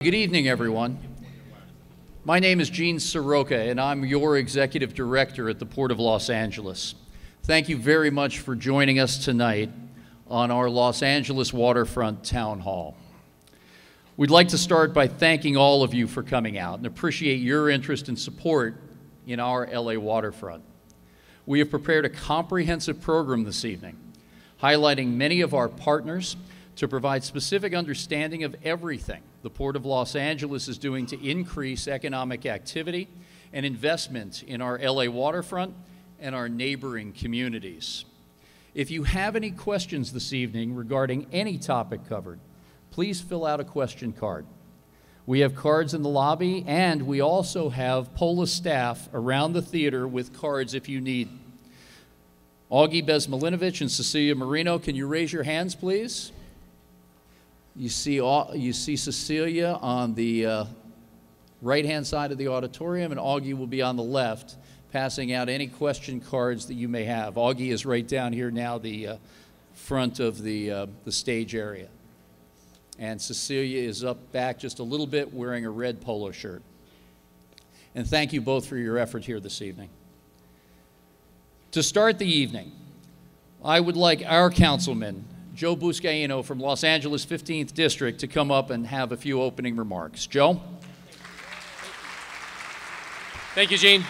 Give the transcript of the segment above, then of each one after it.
Good evening, everyone. My name is Gene Seroka, and I'm your Executive Director at the Port of Los Angeles. Thank you very much for joining us tonight on our Los Angeles Waterfront Town Hall. We'd like to start by thanking all of you for coming out and appreciate your interest and support in our LA waterfront. We have prepared a comprehensive program this evening, highlighting many of our partners to provide specific understanding of everything the Port of Los Angeles is doing to increase economic activity and investment in our LA waterfront and our neighboring communities. If you have any questions this evening regarding any topic covered, please fill out a question card. We have cards in the lobby, and we also have POLA staff around the theater with cards if you need. Augie Bezmalinovich and Cecilia Marino, can you raise your hands, please? You see Cecilia on the right-hand side of the auditorium, and Augie will be on the left, passing out any question cards that you may have. Augie is right down here now, the front of the stage area. And Cecilia is up back just a little bit wearing a red polo shirt. And thank you both for your effort here this evening. To start the evening, I would like our councilman, Joe Buscaino from Los Angeles 15th District, to come up and have a few opening remarks. Joe? Thank you, Gene.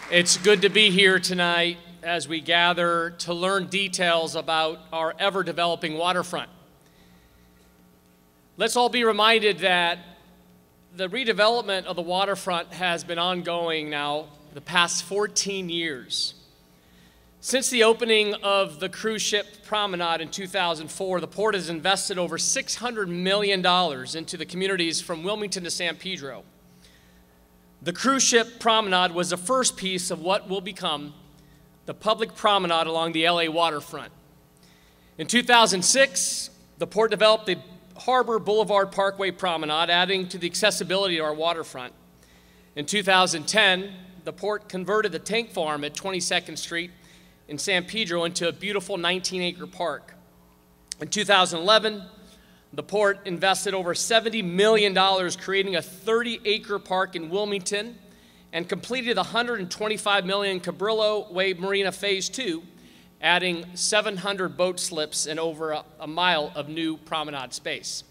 It's good to be here tonight as we gather to learn details about our ever-developing waterfront. Let's all be reminded that the redevelopment of the waterfront has been ongoing now the past 14 years. Since the opening of the cruise ship promenade in 2004, the port has invested over $600 million into the communities from Wilmington to San Pedro. The cruise ship promenade was the first piece of what will become the public promenade along the LA waterfront. In 2006, the port developed the Harbor Boulevard Parkway Promenade, adding to the accessibility of our waterfront. In 2010, the port converted the tank farm at 22nd Street in San Pedro into a beautiful 19-acre park. In 2011, the port invested over $70 million creating a 30-acre park in Wilmington and completed the $125 million Cabrillo Marina Phase 2, adding 700 boat slips and over a mile of new promenade space.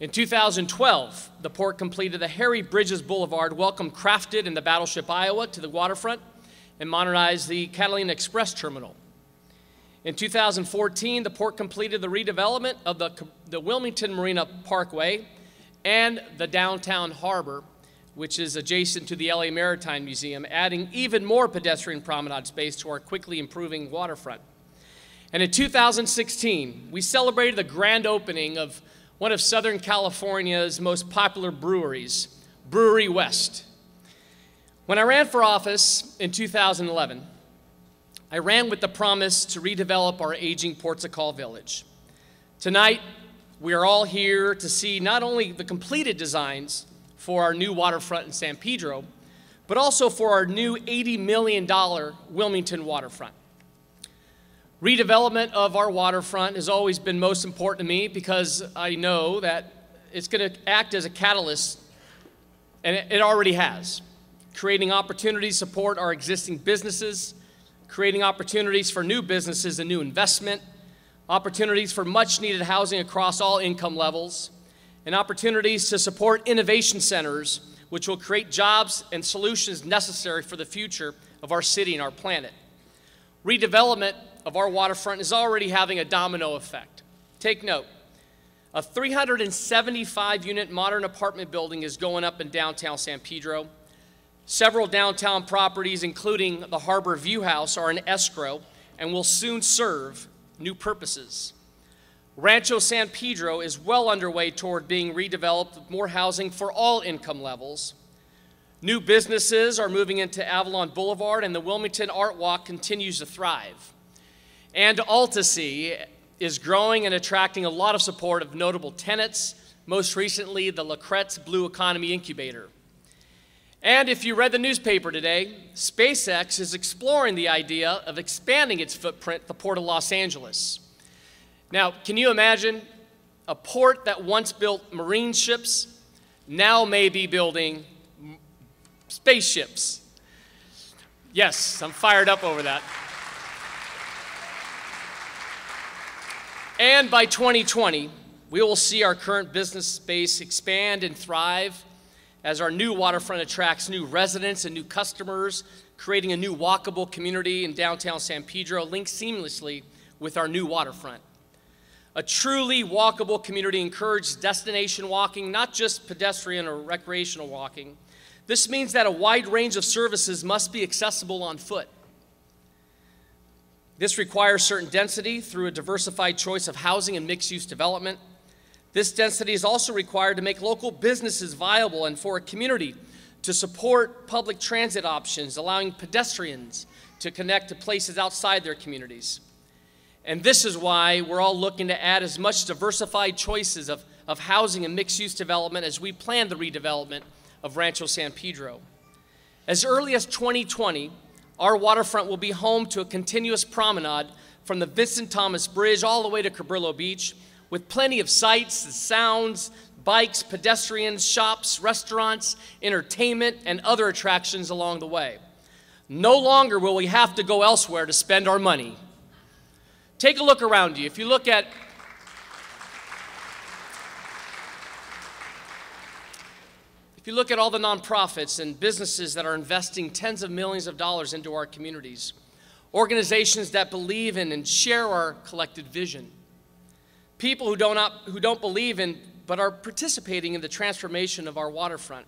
In 2012, the port completed the Harry Bridges Boulevard, welcomed Crafted and the Battleship Iowa to the waterfront, and modernized the Catalina Express Terminal. In 2014, the port completed the redevelopment of the Wilmington Marina Parkway and the downtown harbor, which is adjacent to the LA Maritime Museum, adding even more pedestrian promenade space to our quickly improving waterfront. And in 2016, we celebrated the grand opening of one of Southern California's most popular breweries, Brewery West. When I ran for office in 2011, I ran with the promise to redevelop our aging Ports of Call Village. Tonight, we are all here to see not only the completed designs for our new waterfront in San Pedro, but also for our new $80 million Wilmington waterfront. Redevelopment of our waterfront has always been most important to me because I know that it's going to act as a catalyst, and it already has, creating opportunities to support our existing businesses, creating opportunities for new businesses and new investment, opportunities for much-needed housing across all income levels, and opportunities to support innovation centers, which will create jobs and solutions necessary for the future of our city and our planet. Redevelopment of our waterfront is already having a domino effect. Take note, a 375-unit modern apartment building is going up in downtown San Pedro. Several downtown properties, including the Harbor View House, are in escrow and will soon serve new purposes. Rancho San Pedro is well underway toward being redeveloped with more housing for all income levels. New businesses are moving into Avalon Boulevard, and the Wilmington Art Walk continues to thrive. And AltaSea is growing and attracting a lot of support of notable tenants, most recently the Lacrette's Blue Economy Incubator. And if you read the newspaper today, SpaceX is exploring the idea of expanding its footprint at the Port of Los Angeles. Now, can you imagine a port that once built marine ships now may be building spaceships. Yes, I'm fired up over that. And by 2020, we will see our current business space expand and thrive as our new waterfront attracts new residents and new customers, creating a new walkable community in downtown San Pedro linked seamlessly with our new waterfront. A truly walkable community encourages destination walking, not just pedestrian or recreational walking. This means that a wide range of services must be accessible on foot. This requires certain density through a diversified choice of housing and mixed-use development. This density is also required to make local businesses viable and for a community to support public transit options, allowing pedestrians to connect to places outside their communities. And this is why we're all looking to add as much diversified choices of housing and mixed-use development as we plan the redevelopment of Rancho San Pedro. As early as 2020, our waterfront will be home to a continuous promenade from the Vincent Thomas Bridge all the way to Cabrillo Beach, with plenty of sights, sounds, bikes, pedestrians, shops, restaurants, entertainment, and other attractions along the way. No longer will we have to go elsewhere to spend our money. Take a look around you. If you look at all the nonprofits and businesses that are investing tens of millions of dollars into our communities, organizations that believe in and share our collective vision, people who don't believe in but are participating in the transformation of our waterfront.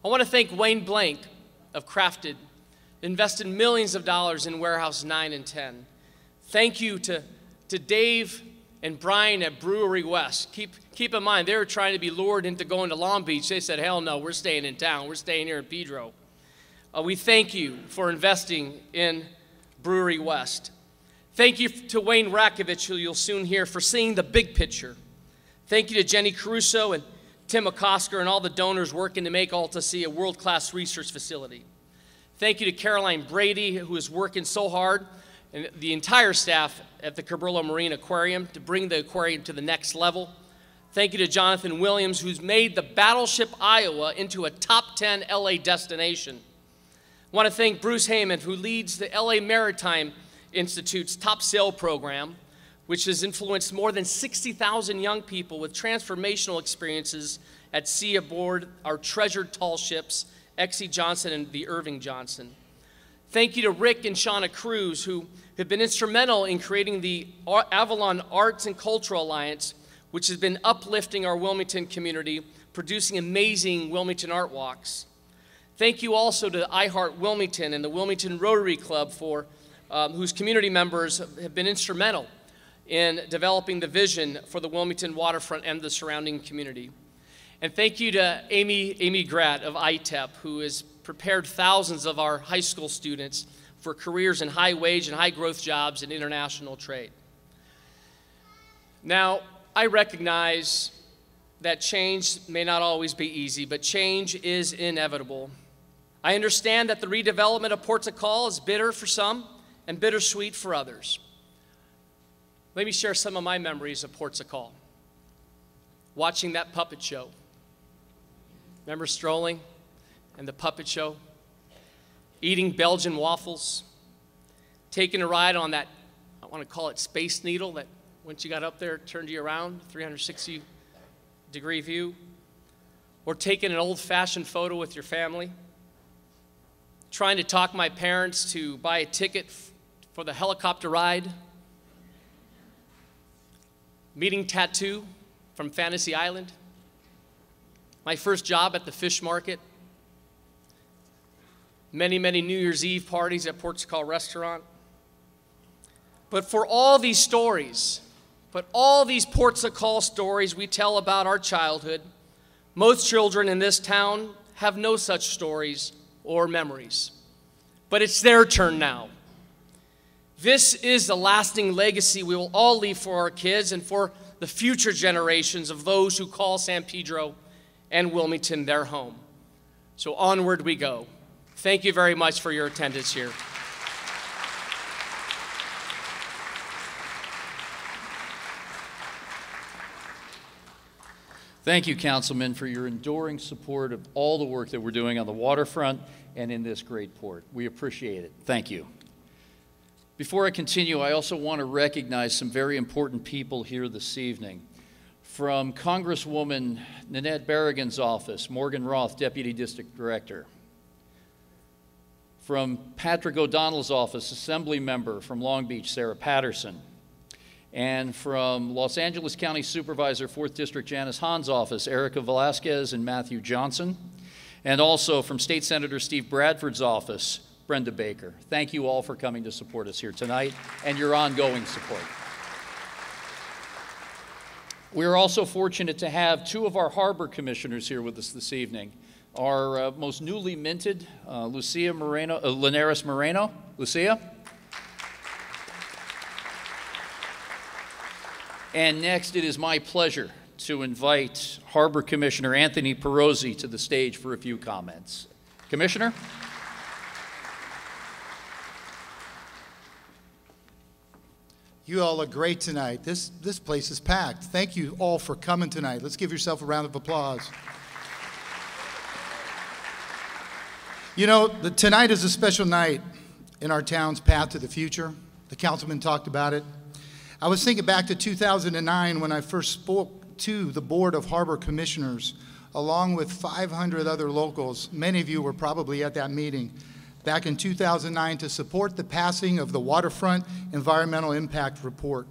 I want to thank Wayne Blank of Crafted, invested millions of dollars in Warehouse 9 and 10. Thank you to Dave and Brian at Brewery West. Keep in mind, they were trying to be lured into going to Long Beach. They said, hell no, we're staying in town. We're staying here in Pedro. We thank you for investing in Brewery West. Thank you to Wayne Rakovich, who you'll soon hear, for seeing the big picture. Thank you to Jenny Caruso and Tim McCosker and all the donors working to make AltaSea a world-class research facility. Thank you to Caroline Brady, who is working so hard, and the entire staff at the Cabrillo Marine Aquarium to bring the aquarium to the next level. Thank you to Jonathan Williams, who's made the Battleship IOWA into a top 10 LA destination. I want to thank Bruce Heyman, who leads the LA Maritime Institute's Top Sail program, which has influenced more than 60,000 young people with transformational experiences at sea aboard our treasured tall ships, X.E. Johnson and the Irving Johnson. Thank you to Rick and Shauna Cruz, who have been instrumental in creating the Avalon Arts and Cultural Alliance, which has been uplifting our Wilmington community, producing amazing Wilmington art walks. Thank you also to iHeart Wilmington and the Wilmington Rotary Club, whose community members have been instrumental in developing the vision for the Wilmington Waterfront and the surrounding community. And thank you to Amy Gratt of ITEP, who has prepared thousands of our high school students for careers in high wage and high growth jobs in international trade. Now, I recognize that change may not always be easy, but change is inevitable. I understand that the redevelopment of Ports o' Call is bitter for some and bittersweet for others. Let me share some of my memories of Ports o' Call. Watching that puppet show. Remember strolling and the puppet show? Eating Belgian waffles. Taking a ride on that, I want to call it Space Needle, that once you got up there, turned you around, 360-degree view. Or taking an old-fashioned photo with your family. Trying to talk my parents to buy a ticket for the helicopter ride. Meeting Tattoo from Fantasy Island. My first job at the fish market. Many, many New Year's Eve parties at Ports o' Call Restaurant. But for all these stories, all these Ports o' Call stories we tell about our childhood, most children in this town have no such stories or memories. But it's their turn now. This is the lasting legacy we will all leave for our kids and for the future generations of those who call San Pedro and Wilmington their home. So onward we go. Thank you very much for your attendance here. Thank you, Councilman, for your enduring support of all the work that we're doing on the waterfront and in this great port. We appreciate it. Thank you. Before I continue, I also want to recognize some very important people here this evening. From Congresswoman Nanette Berrigan's office, Morgan Roth, Deputy District Director. From Patrick O'Donnell's office, Assembly Member from Long Beach, Sarah Patterson. And from Los Angeles County Supervisor, 4th District Janice Hahn's office, Erica Velasquez and Matthew Johnson. And also from State Senator Steve Bradford's office, Brenda Baker. Thank you all for coming to support us here tonight and your ongoing support. We are also fortunate to have two of our harbor commissioners here with us this evening. Our most newly minted, Linares Moreno. Lucia? And next, it is my pleasure to invite Harbor Commissioner Anthony Perozzi to the stage for a few comments. Commissioner? You all look great tonight. This place is packed. Thank you all for coming tonight. Let's give yourself a round of applause. You know, tonight is a special night in our town's path to the future. The councilman talked about it. I was thinking back to 2009 when I first spoke to the Board of Harbor Commissioners, along with 500 other locals. Many of you were probably at that meeting back in 2009 to support the passing of the Waterfront Environmental Impact Report.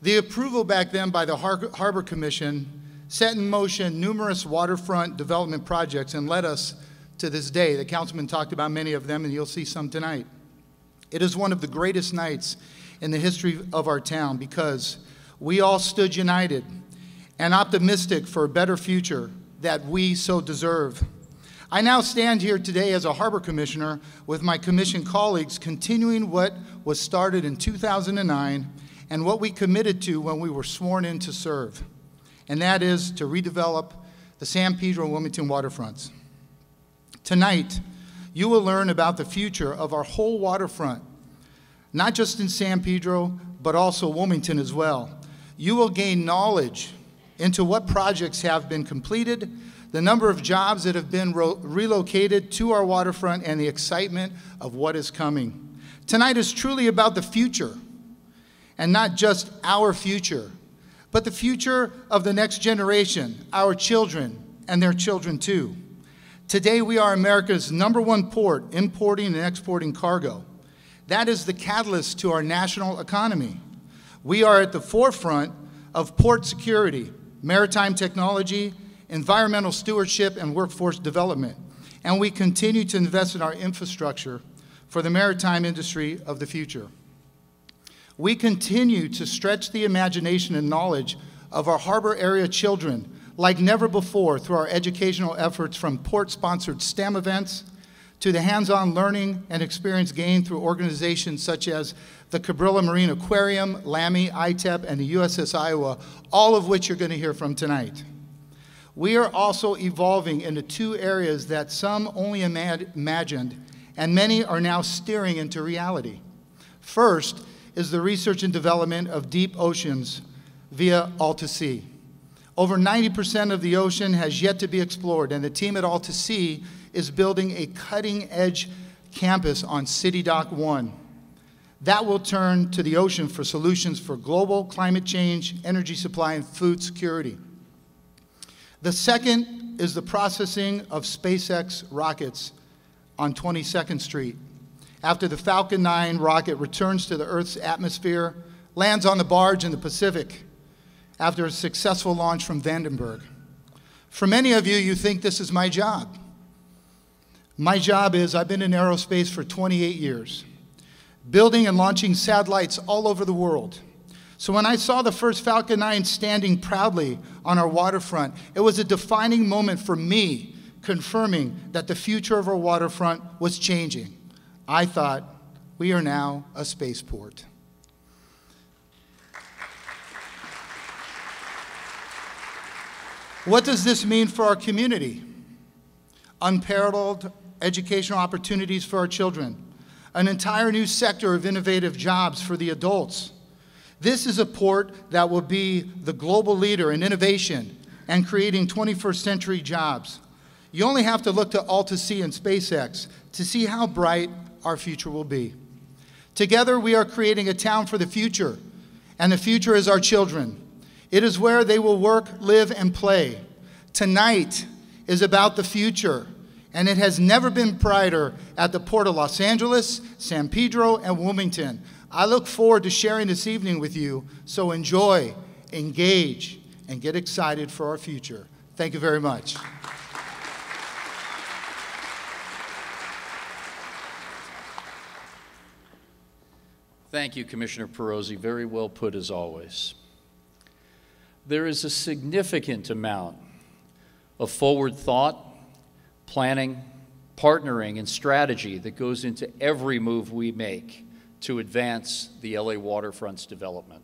The approval back then by the Harbor Commission set in motion numerous waterfront development projects and led us to this day. The councilman talked about many of them, and you'll see some tonight. It is one of the greatest nights in the history of our town because we all stood united and optimistic for a better future that we so deserve. I now stand here today as a harbor commissioner with my commission colleagues, continuing what was started in 2009 and what we committed to when we were sworn in to serve, and that is to redevelop the San Pedro and Wilmington waterfronts. Tonight, you will learn about the future of our whole waterfront, not just in San Pedro, but also Wilmington as well. You will gain knowledge into what projects have been completed, the number of jobs that have been relocated to our waterfront, and the excitement of what is coming. Tonight is truly about the future, and not just our future, but the future of the next generation, our children, and their children too. Today we are America's #1 port, importing and exporting cargo. That is the catalyst to our national economy. We are at the forefront of port security, maritime technology, environmental stewardship, and workforce development. And we continue to invest in our infrastructure for the maritime industry of the future. We continue to stretch the imagination and knowledge of our harbor area children like never before through our educational efforts, from port-sponsored STEM events to the hands-on learning and experience gained through organizations such as the Cabrillo Marine Aquarium, LAMI, ITEP, and the USS Iowa, all of which you're going to hear from tonight. We are also evolving into two areas that some only imagined, and many are now steering into reality. First is the research and development of deep oceans via AltaSea. Over 90% of the ocean has yet to be explored, and the team at AltaSea is building a cutting-edge campus on City Dock 1. That will turn to the ocean for solutions for global climate change, energy supply, and food security. The second is the processing of SpaceX rockets on 22nd Street. After the Falcon 9 rocket returns to the Earth's atmosphere, lands on the barge in the Pacific after a successful launch from Vandenberg. For many of you, you think this is my job. My job is, I've been in aerospace for 28 years, building and launching satellites all over the world. So when I saw the first Falcon 9 standing proudly on our waterfront, it was a defining moment for me, confirming that the future of our waterfront was changing. I thought, we are now a spaceport. What does this mean for our community? Unparalleled educational opportunities for our children, an entire new sector of innovative jobs for the adults. This is a port that will be the global leader in innovation, and creating 21st century jobs. You only have to look to AltaSea and SpaceX to see how bright our future will be. Together, we are creating a town for the future, and the future is our children. It is where they will work, live, and play. Tonight is about the future, and it has never been brighter at the Port of Los Angeles, San Pedro, and Wilmington. I look forward to sharing this evening with you, so enjoy, engage, and get excited for our future. Thank you very much. Thank you, Commissioner Perosi. Very well put, as always. There is a significant amount of forward thought, planning, partnering, and strategy that goes into every move we make to advance the LA waterfront's development.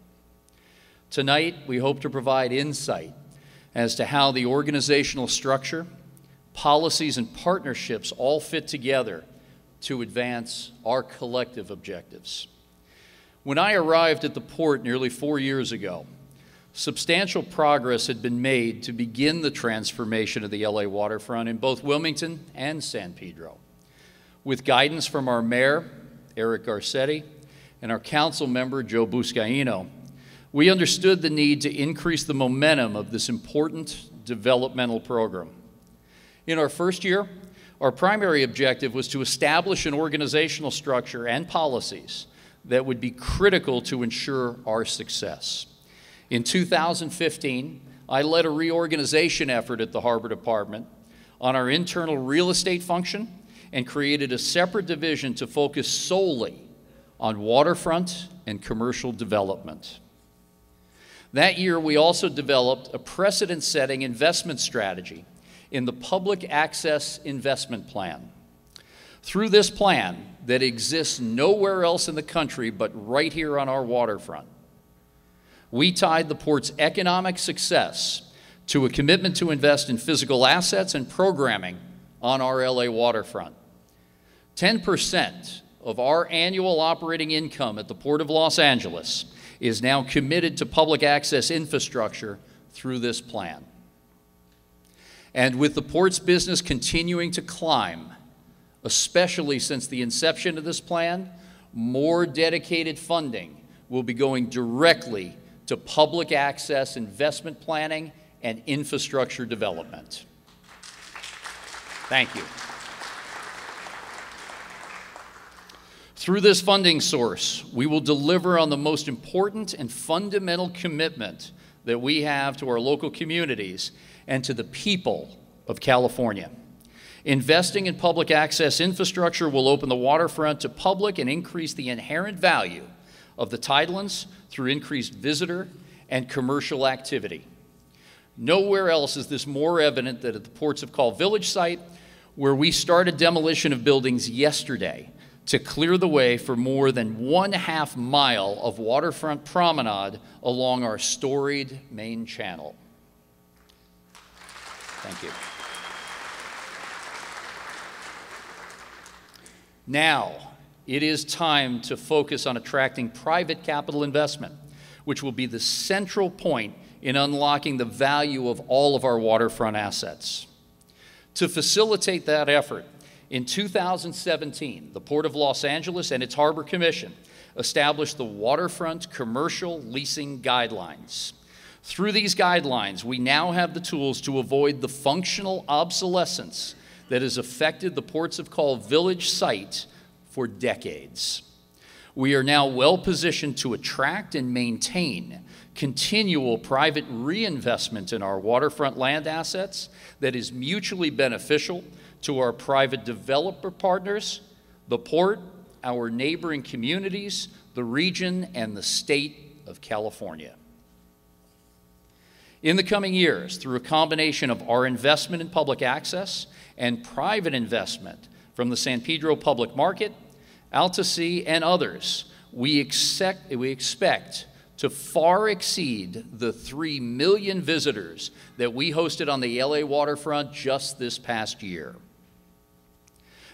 Tonight, we hope to provide insight as to how the organizational structure, policies, and partnerships all fit together to advance our collective objectives. When I arrived at the port nearly 4 years ago, substantial progress had been made to begin the transformation of the LA waterfront in both Wilmington and San Pedro. With guidance from our mayor, Eric Garcetti, and our council member, Joe Buscaino, we understood the need to increase the momentum of this important developmental program. In our first year, our primary objective was to establish an organizational structure and policies that would be critical to ensure our success. In 2015, I led a reorganization effort at the Harbor Department on our internal real estate function and created a separate division to focus solely on waterfront and commercial development. That year, we also developed a precedent-setting investment strategy in the Public Access Investment Plan. Through this plan that exists nowhere else in the country but right here on our waterfront, we tied the port's economic success to a commitment to invest in physical assets and programming on our LA waterfront. 10% of our annual operating income at the Port of Los Angeles is now committed to public access infrastructure through this plan. And with the port's business continuing to climb, especially since the inception of this plan, more dedicated funding will be going directly to public access investment planning and infrastructure development. Thank you. Through this funding source, we will deliver on the most important and fundamental commitment that we have to our local communities and to the people of California. Investing in public access infrastructure will open the waterfront to public and increase the inherent value of the tidelands through increased visitor and commercial activity. Nowhere else is this more evident than at the Ports of Call Village site, where we started demolition of buildings yesterday to clear the way for more than 1/2 mile of waterfront promenade along our storied main channel. Thank you. Now, it is time to focus on attracting private capital investment, which will be the central point in unlocking the value of all of our waterfront assets. To facilitate that effort, in 2017, the Port of Los Angeles and its Harbor Commission established the Waterfront Commercial Leasing Guidelines. Through these guidelines, we now have the tools to avoid the functional obsolescence that has affected the Ports of Call Village site for decades. We are now well positioned to attract and maintain continual private reinvestment in our waterfront land assets that is mutually beneficial to our private developer partners, the port, our neighboring communities, the region, and the state of California. In the coming years, through a combination of our investment in public access and private investment from the San Pedro Public Market, AltaSea, and others, we expect to far exceed the 3 million visitors that we hosted on the LA waterfront just this past year.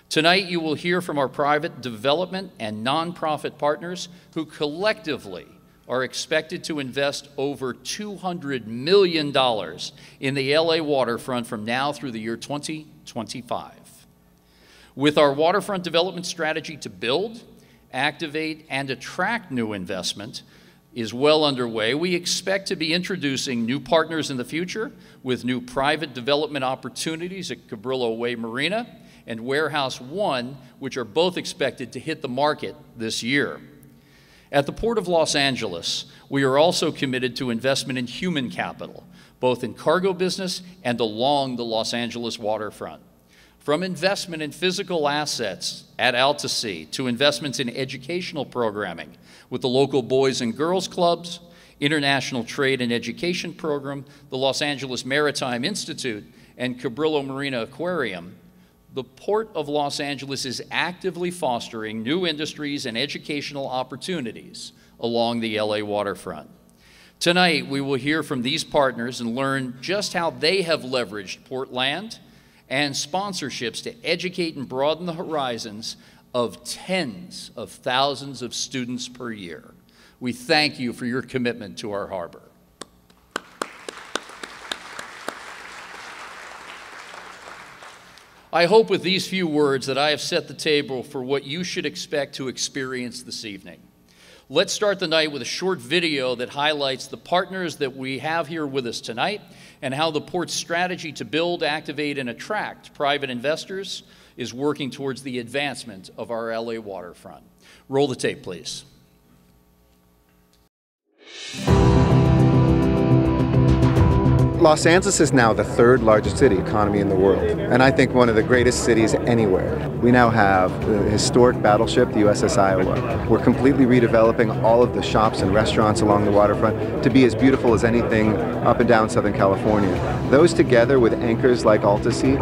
Tonight, you will hear from our private development and nonprofit partners who collectively are expected to invest over $200 million in the LA waterfront from now through the year 2025. With our waterfront development strategy to build, activate, and attract new investment is well underway, we expect to be introducing new partners in the future with new private development opportunities at Cabrillo Marina and Warehouse 1, which are both expected to hit the market this year. At the Port of Los Angeles, we are also committed to investment in human capital, both in cargo business and along the Los Angeles waterfront. From investment in physical assets at AltaSea to investments in educational programming with the local Boys and Girls Clubs, International Trade and Education Program, the Los Angeles Maritime Institute, and Cabrillo Marine Aquarium, the Port of Los Angeles is actively fostering new industries and educational opportunities along the LA waterfront. Tonight, we will hear from these partners and learn just how they have leveraged port land and sponsorships to educate and broaden the horizons of tens of thousands of students per year. We thank you for your commitment to our harbor. I hope with these few words that I have set the table for what you should expect to experience this evening. Let's start the night with a short video that highlights the partners that we have here with us tonight and how the port's strategy to build, activate, and attract private investors is working towards the advancement of our LA waterfront. Roll the tape, please. Los Angeles is now the third largest city economy in the world, and I think one of the greatest cities anywhere. We now have the historic battleship, the USS Iowa. We're completely redeveloping all of the shops and restaurants along the waterfront to be as beautiful as anything up and down Southern California. Those together with anchors like AltaSea,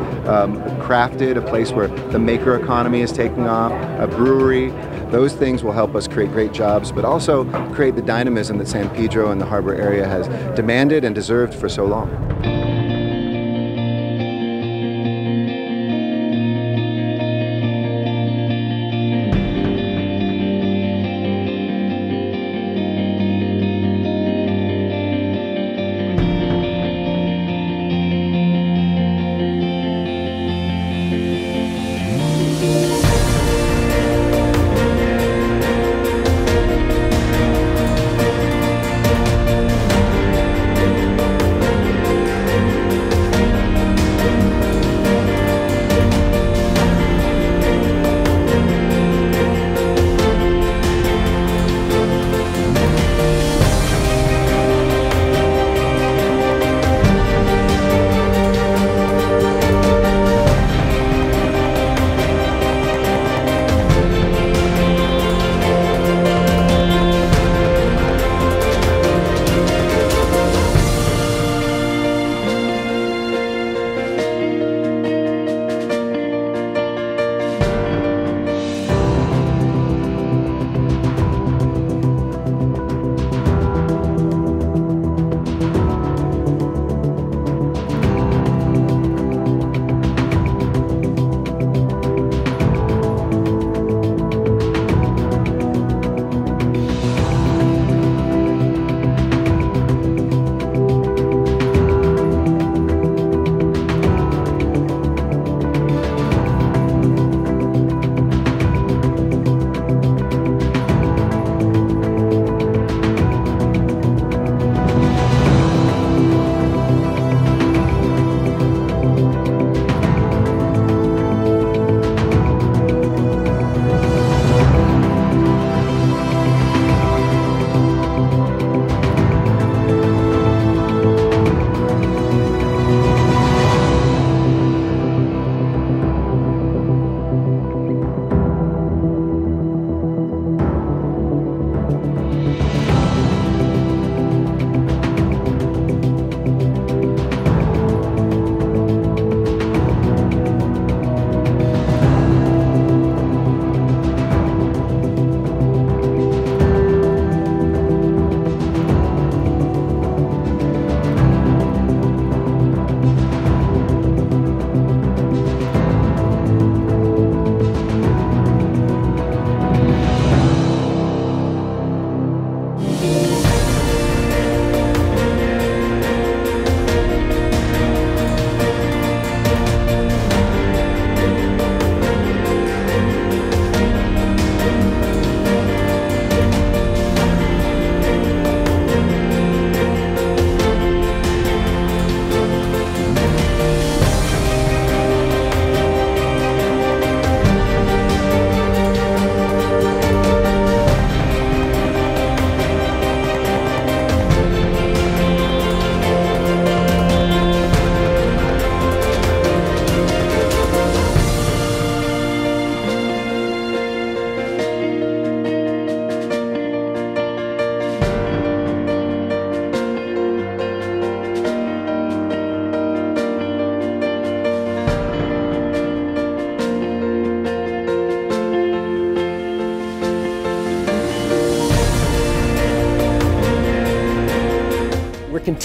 crafted a place where the maker economy is taking off, a brewery. Those things will help us create great jobs, but also create the dynamism that San Pedro and the harbor area has demanded and deserved for so long.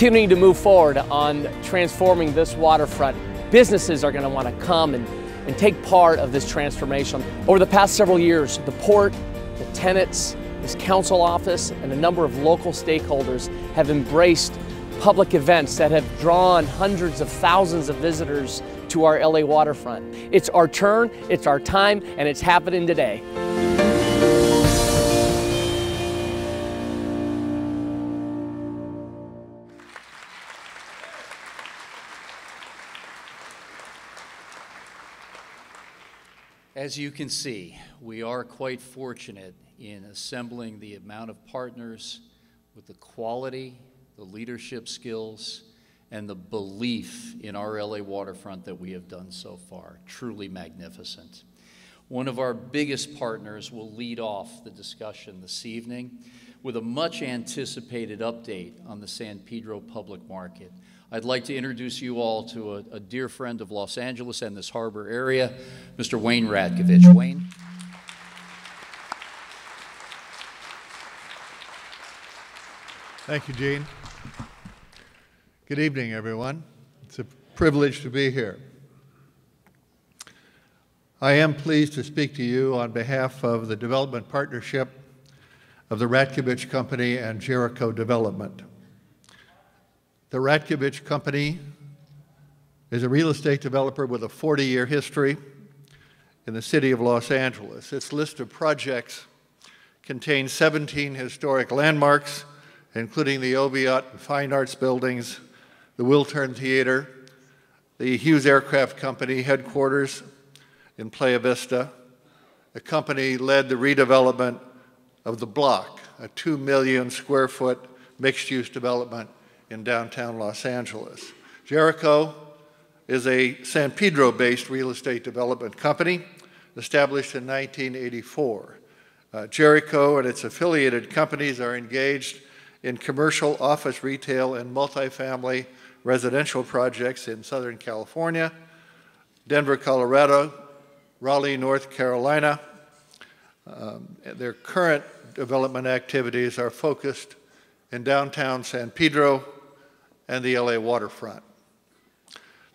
continuing to move forward on transforming this waterfront. Businesses are going to want to come and take part of this transformation. Over the past several years, the port, the tenants, this council office, and a number of local stakeholders have embraced public events that have drawn hundreds of thousands of visitors to our LA waterfront. It's our turn, it's our time, and it's happening today. As you can see, we are quite fortunate in assembling the amount of partners with the quality, the leadership skills, and the belief in our LA waterfront that we have done so far. Truly magnificent. One of our biggest partners will lead off the discussion this evening with a much anticipated update on the San Pedro Public Market. I'd like to introduce you all to a dear friend of Los Angeles and this harbor area, Mr. Wayne Radkovich. Wayne. Thank you, Gene. Good evening, everyone. It's a privilege to be here. I am pleased to speak to you on behalf of the development partnership of the Radkovich Company and Jericho Development. The Radkovich Company is a real estate developer with a 40-year history in the city of Los Angeles. Its list of projects contains 17 historic landmarks, including the Oviatt Fine Arts Buildings, the Wiltern Theater, the Hughes Aircraft Company headquarters in Playa Vista. The company led the redevelopment of The Block, a 2 million square foot mixed-use development in downtown Los Angeles. Jericho is a San Pedro-based real estate development company established in 1984. Jericho and its affiliated companies are engaged in commercial, office, retail, and multifamily residential projects in Southern California, Denver, Colorado, Raleigh, North Carolina. Their current development activities are focused in downtown San Pedro and the LA waterfront.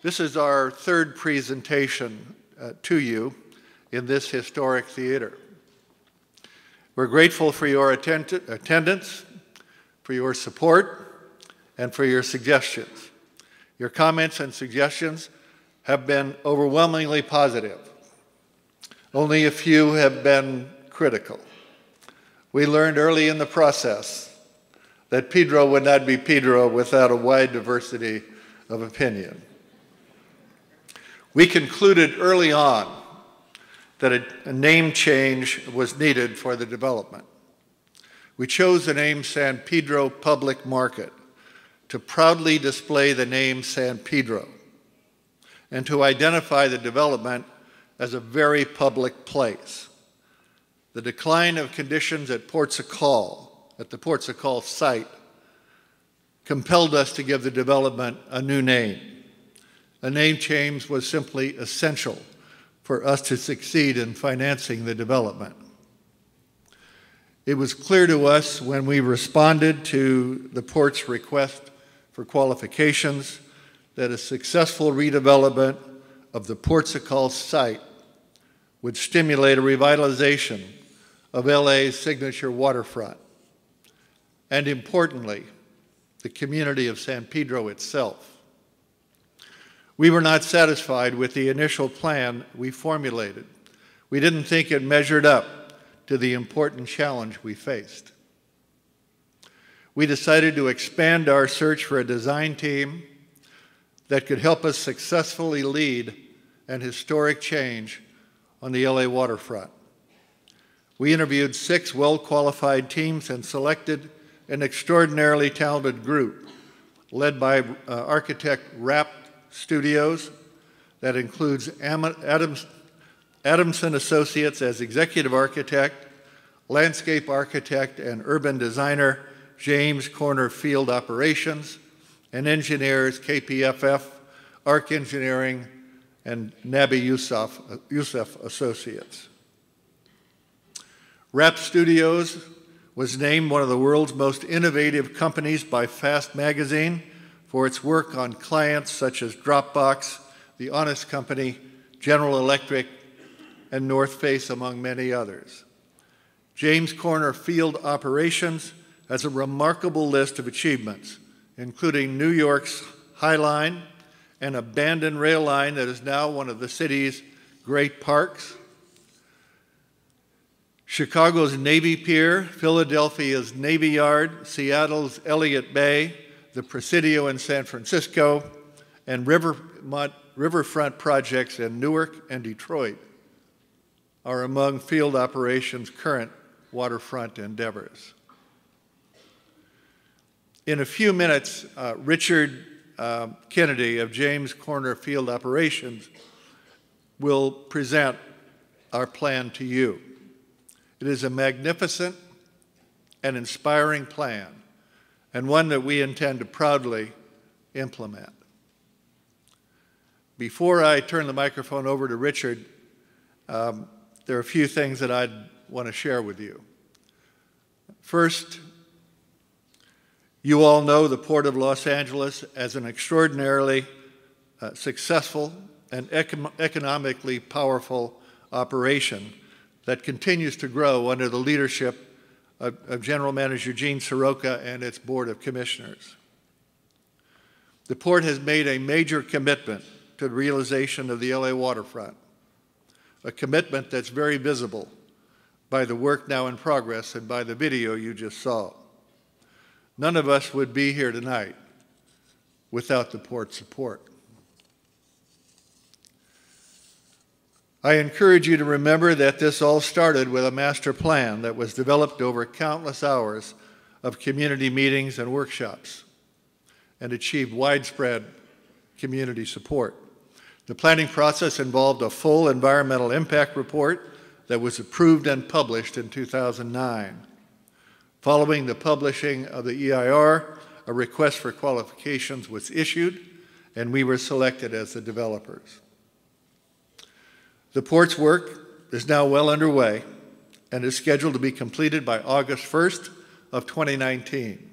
This is our third presentation to you in this historic theater. We're grateful for your attendance, for your support, and for your suggestions. Your comments and suggestions have been overwhelmingly positive. Only a few have been critical. We learned early in the process that Pedro would not be Pedro without a wide diversity of opinion. We concluded early on that a name change was needed for the development. We chose the name San Pedro Public Market to proudly display the name San Pedro and to identify the development as a very public place. The decline of conditions at the Ports of Call site compelled us to give the development a new name. A name change was simply essential for us to succeed in financing the development. It was clear to us when we responded to the port's request for qualifications that a successful redevelopment of the Ports of Call site would stimulate a revitalization of LA's signature waterfront, and importantly, the community of San Pedro itself. We were not satisfied with the initial plan we formulated. We didn't think it measured up to the important challenge we faced. We decided to expand our search for a design team that could help us successfully lead an historic change on the LA waterfront. We interviewed 6 well-qualified teams and selected an extraordinarily talented group led by architect Rapp Studios that includes Adamson Associates as executive architect, landscape architect and urban designer James Corner Field Operations, and engineers KPFF, Arc Engineering, and Nabi Youssef Associates. Rapp Studios was named one of the world's most innovative companies by Fast Magazine for its work on clients such as Dropbox, The Honest Company, General Electric, and North Face, among many others. James Corner Field Operations has a remarkable list of achievements, including New York's High Line, an abandoned rail line that is now one of the city's great parks, Chicago's Navy Pier, Philadelphia's Navy Yard, Seattle's Elliott Bay, the Presidio in San Francisco, and riverfront projects in Newark and Detroit are among field operations' current waterfront endeavors. In a few minutes, Richard Kennedy of James Corner Field Operations will present our plan to you. It is a magnificent and inspiring plan, and one that we intend to proudly implement. Before I turn the microphone over to Richard, there are a few things that I'd want to share with you. First, you all know the Port of Los Angeles as an extraordinarily successful and economically powerful operation that continues to grow under the leadership of General Manager Gene Seroka and its Board of Commissioners. The Port has made a major commitment to the realization of the LA waterfront, a commitment that's very visible by the work now in progress and by the video you just saw. None of us would be here tonight without the Port's support. I encourage you to remember that this all started with a master plan that was developed over countless hours of community meetings and workshops and achieved widespread community support. The planning process involved a full environmental impact report that was approved and published in 2009. Following the publishing of the EIR, a request for qualifications was issued, and we were selected as the developers. The Port's work is now well underway and is scheduled to be completed by August 1st of 2019.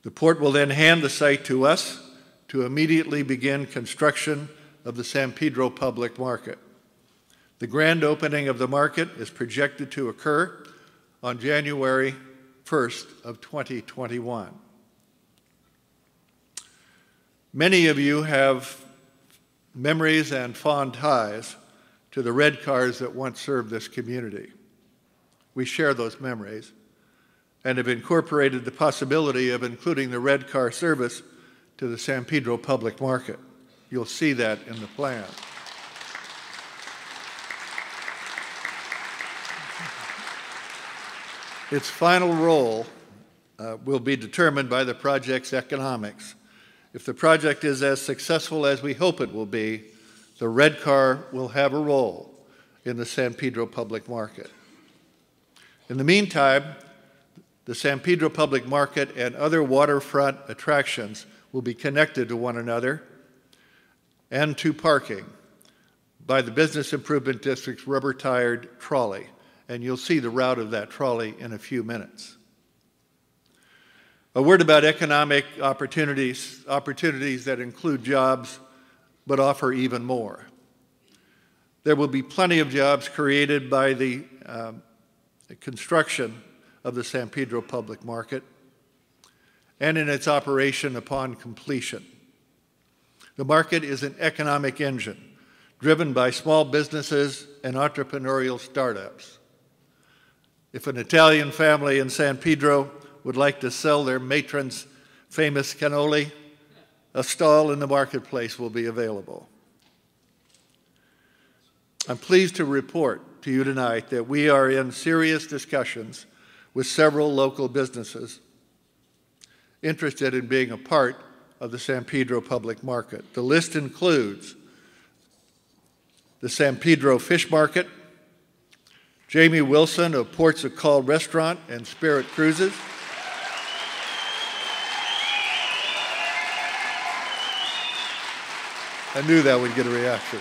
The Port will then hand the site to us to immediately begin construction of the San Pedro Public Market. The grand opening of the market is projected to occur on January 1st of 2021. Many of you have memories and fond ties to the red cars that once served this community. We share those memories and have incorporated the possibility of including the red car service to the San Pedro Public Market. You'll see that in the plan. Its final role will be determined by the project's economics. If the project is as successful as we hope it will be, the red car will have a role in the San Pedro Public Market. In the meantime, the San Pedro Public Market and other waterfront attractions will be connected to one another and to parking by the Business Improvement District's rubber-tired trolley, and you'll see the route of that trolley in a few minutes. A word about economic opportunities that include jobs but offer even more. There will be plenty of jobs created by the construction of the San Pedro Public Market and in its operation upon completion. The market is an economic engine driven by small businesses and entrepreneurial startups. If an Italian family in San Pedro would like to sell their matron's famous cannoli, a stall in the marketplace will be available. I'm pleased to report to you tonight that we are in serious discussions with several local businesses interested in being a part of the San Pedro Public Market. The list includes the San Pedro Fish Market, Jamie Wilson of Ports of Call Restaurant and Spirit Cruises, I knew that would get a reaction.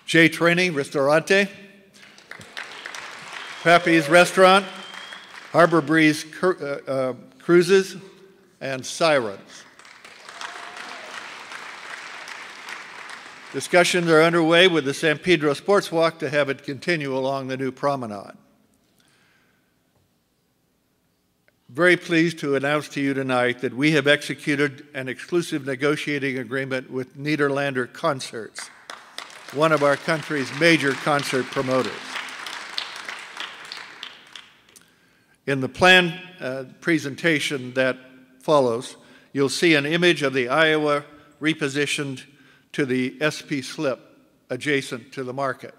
J. Trini Ristorante, Pappy's Restaurant, Harbor Breeze Cruises, and sirens. Discussions are underway with the San Pedro Sports Walk to have it continue along the new promenade. Very pleased to announce to you tonight that we have executed an exclusive negotiating agreement with Nederlander Concerts, one of our country's major concert promoters. In the plan presentation that follows, you'll see an image of the Iowa repositioned to the SP slip adjacent to the market.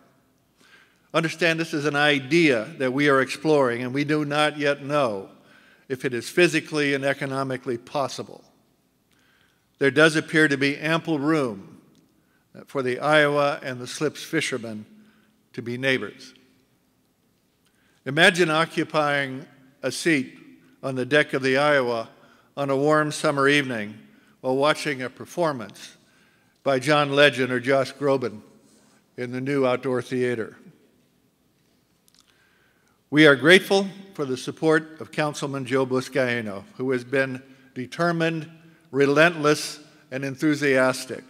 Understand this is an idea that we are exploring, and we do not yet know if it is physically and economically possible. There does appear to be ample room for the Iowa and the Slips fishermen to be neighbors. Imagine occupying a seat on the deck of the Iowa on a warm summer evening while watching a performance by John Legend or Josh Groban in the new outdoor theater. We are grateful for the support of Councilman Joe Buscaino, who has been determined, relentless, and enthusiastic.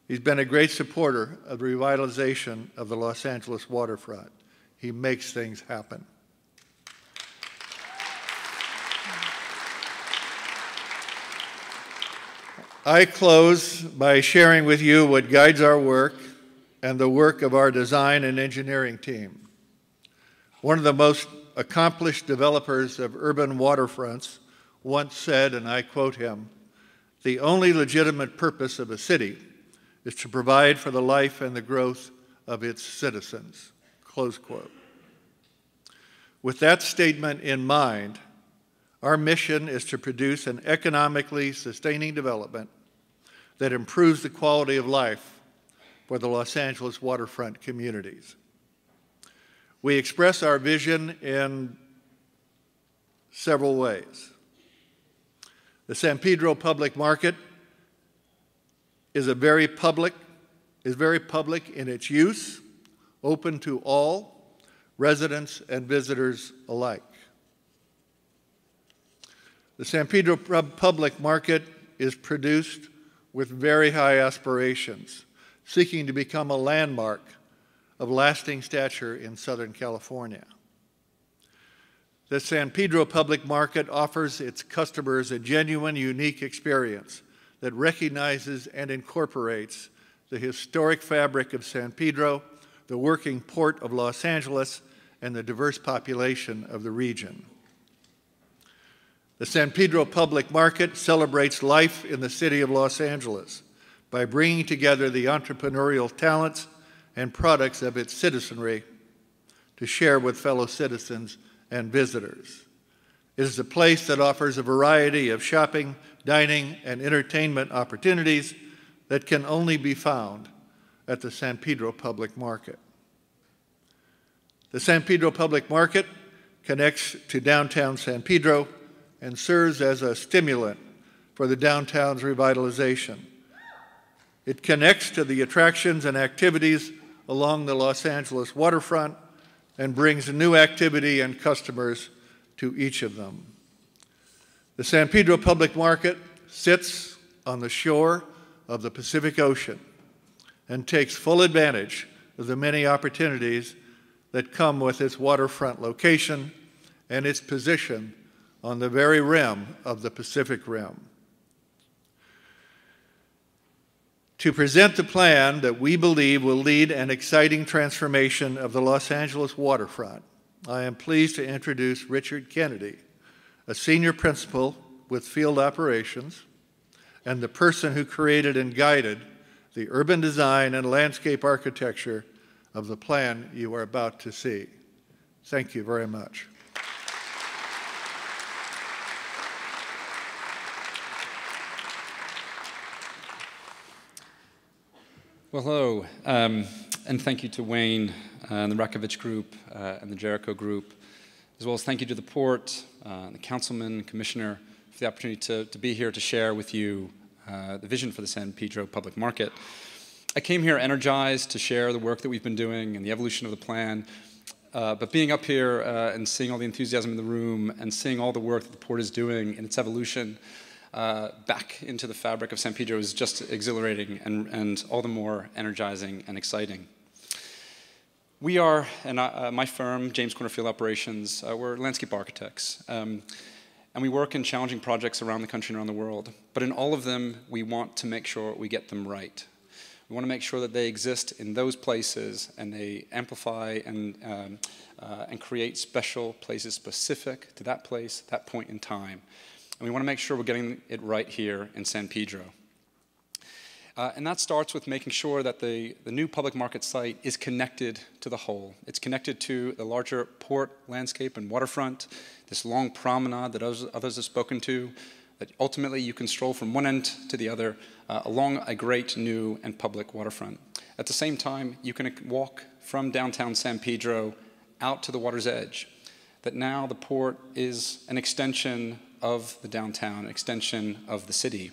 He's been a great supporter of the revitalization of the Los Angeles waterfront. He makes things happen. I close by sharing with you what guides our work and the work of our design and engineering team. One of the most accomplished developers of urban waterfronts once said, and I quote him, "The only legitimate purpose of a city is to provide for the life and the growth of its citizens," close quote. With that statement in mind, our mission is to produce an economically sustaining development that improves the quality of life for the Los Angeles waterfront communities. We express our vision in several ways. The San Pedro Public Market is very public in its use, open to all, residents and visitors alike. The San Pedro Public Market is produced with very high aspirations, seeking to become a landmark of lasting stature in Southern California. The San Pedro Public Market offers its customers a genuine, unique experience that recognizes and incorporates the historic fabric of San Pedro, the working port of Los Angeles, and the diverse population of the region. The San Pedro Public Market celebrates life in the city of Los Angeles by bringing together the entrepreneurial talents and products of its citizenry to share with fellow citizens and visitors. It is a place that offers a variety of shopping, dining, and entertainment opportunities that can only be found at the San Pedro Public Market. The San Pedro Public Market connects to downtown San Pedro and serves as a stimulant for the downtown's revitalization. It connects to the attractions and activities along the Los Angeles waterfront and brings new activity and customers to each of them. The San Pedro Public Market sits on the shore of the Pacific Ocean and takes full advantage of the many opportunities that come with its waterfront location and its position on the very rim of the Pacific Rim. To present the plan that we believe will lead an exciting transformation of the Los Angeles waterfront, I am pleased to introduce Richard Kennedy, a senior principal with field operations and the person who created and guided the urban design and landscape architecture of the plan you are about to see. Thank you very much. Well, hello, and thank you to Wayne and the Rakovich Group and the Jericho Group, as well as thank you to the Port, the Councilman, Commissioner, for the opportunity to be here to share with you the vision for the San Pedro Public Market. I came here energized to share the work that we've been doing and the evolution of the plan, but being up here and seeing all the enthusiasm in the room and seeing all the work that the port is doing in its evolution back into the fabric of San Pedro is just exhilarating and all the more energizing and exciting. We are, and my firm, James Corner Field Operations, we're landscape architects. And we work in challenging projects around the country and around the world. But in all of them, we want to make sure we get them right. We want to make sure that they exist in those places and they amplify and create special places specific to that place, that point in time. And we want to make sure we're getting it right here in San Pedro. And that starts with making sure that the new public market site is connected to the whole. It's connected to the larger port landscape and waterfront, this long promenade that others have spoken to, that ultimately you can stroll from one end to the other along a great new and public waterfront. At the same time, you can walk from downtown San Pedro out to the water's edge, that now the port is an extension of the downtown, an extension of the city.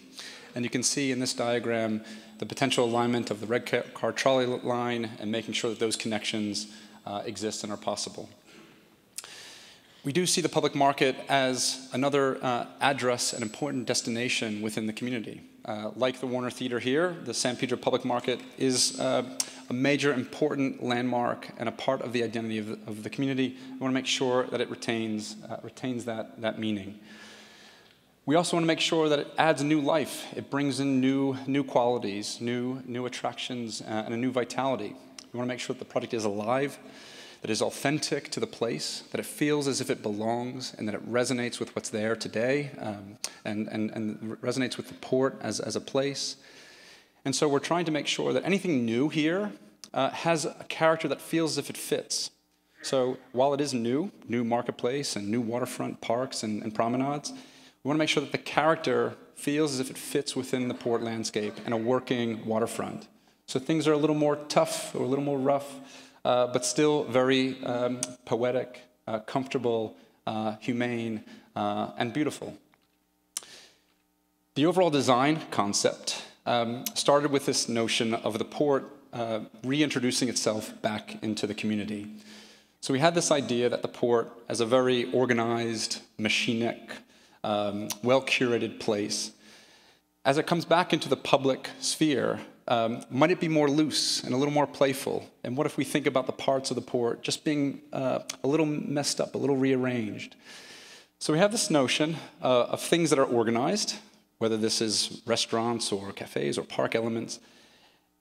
And you can see in this diagram the potential alignment of the red car trolley line and making sure that those connections exist and are possible. We do see the public market as another address and important destination within the community. Like the Warner Theater here, the San Pedro Public Market is a major important landmark and a part of the identity of the community. We want to make sure that it retains that meaning. We also want to make sure that it adds new life. It brings in new qualities, new attractions, and a new vitality. We want to make sure that the project is alive, that it is authentic to the place, that it feels as if it belongs, and that it resonates with what's there today, and resonates with the port as a place. And so we're trying to make sure that anything new here has a character that feels as if it fits. So while it is new marketplace and new waterfront parks and promenades, we want to make sure that the character feels as if it fits within the port landscape and a working waterfront. So things are a little more tough or a little more rough, but still very poetic, comfortable, humane, and beautiful. The overall design concept started with this notion of the port reintroducing itself back into the community. So we had this idea that the port, as a very organized, machinic, well-curated place, as it comes back into the public sphere, might it be more loose and a little more playful? And what if we think about the parts of the port just being a little messed up, a little rearranged? So we have this notion of things that are organized, whether this is restaurants or cafes or park elements,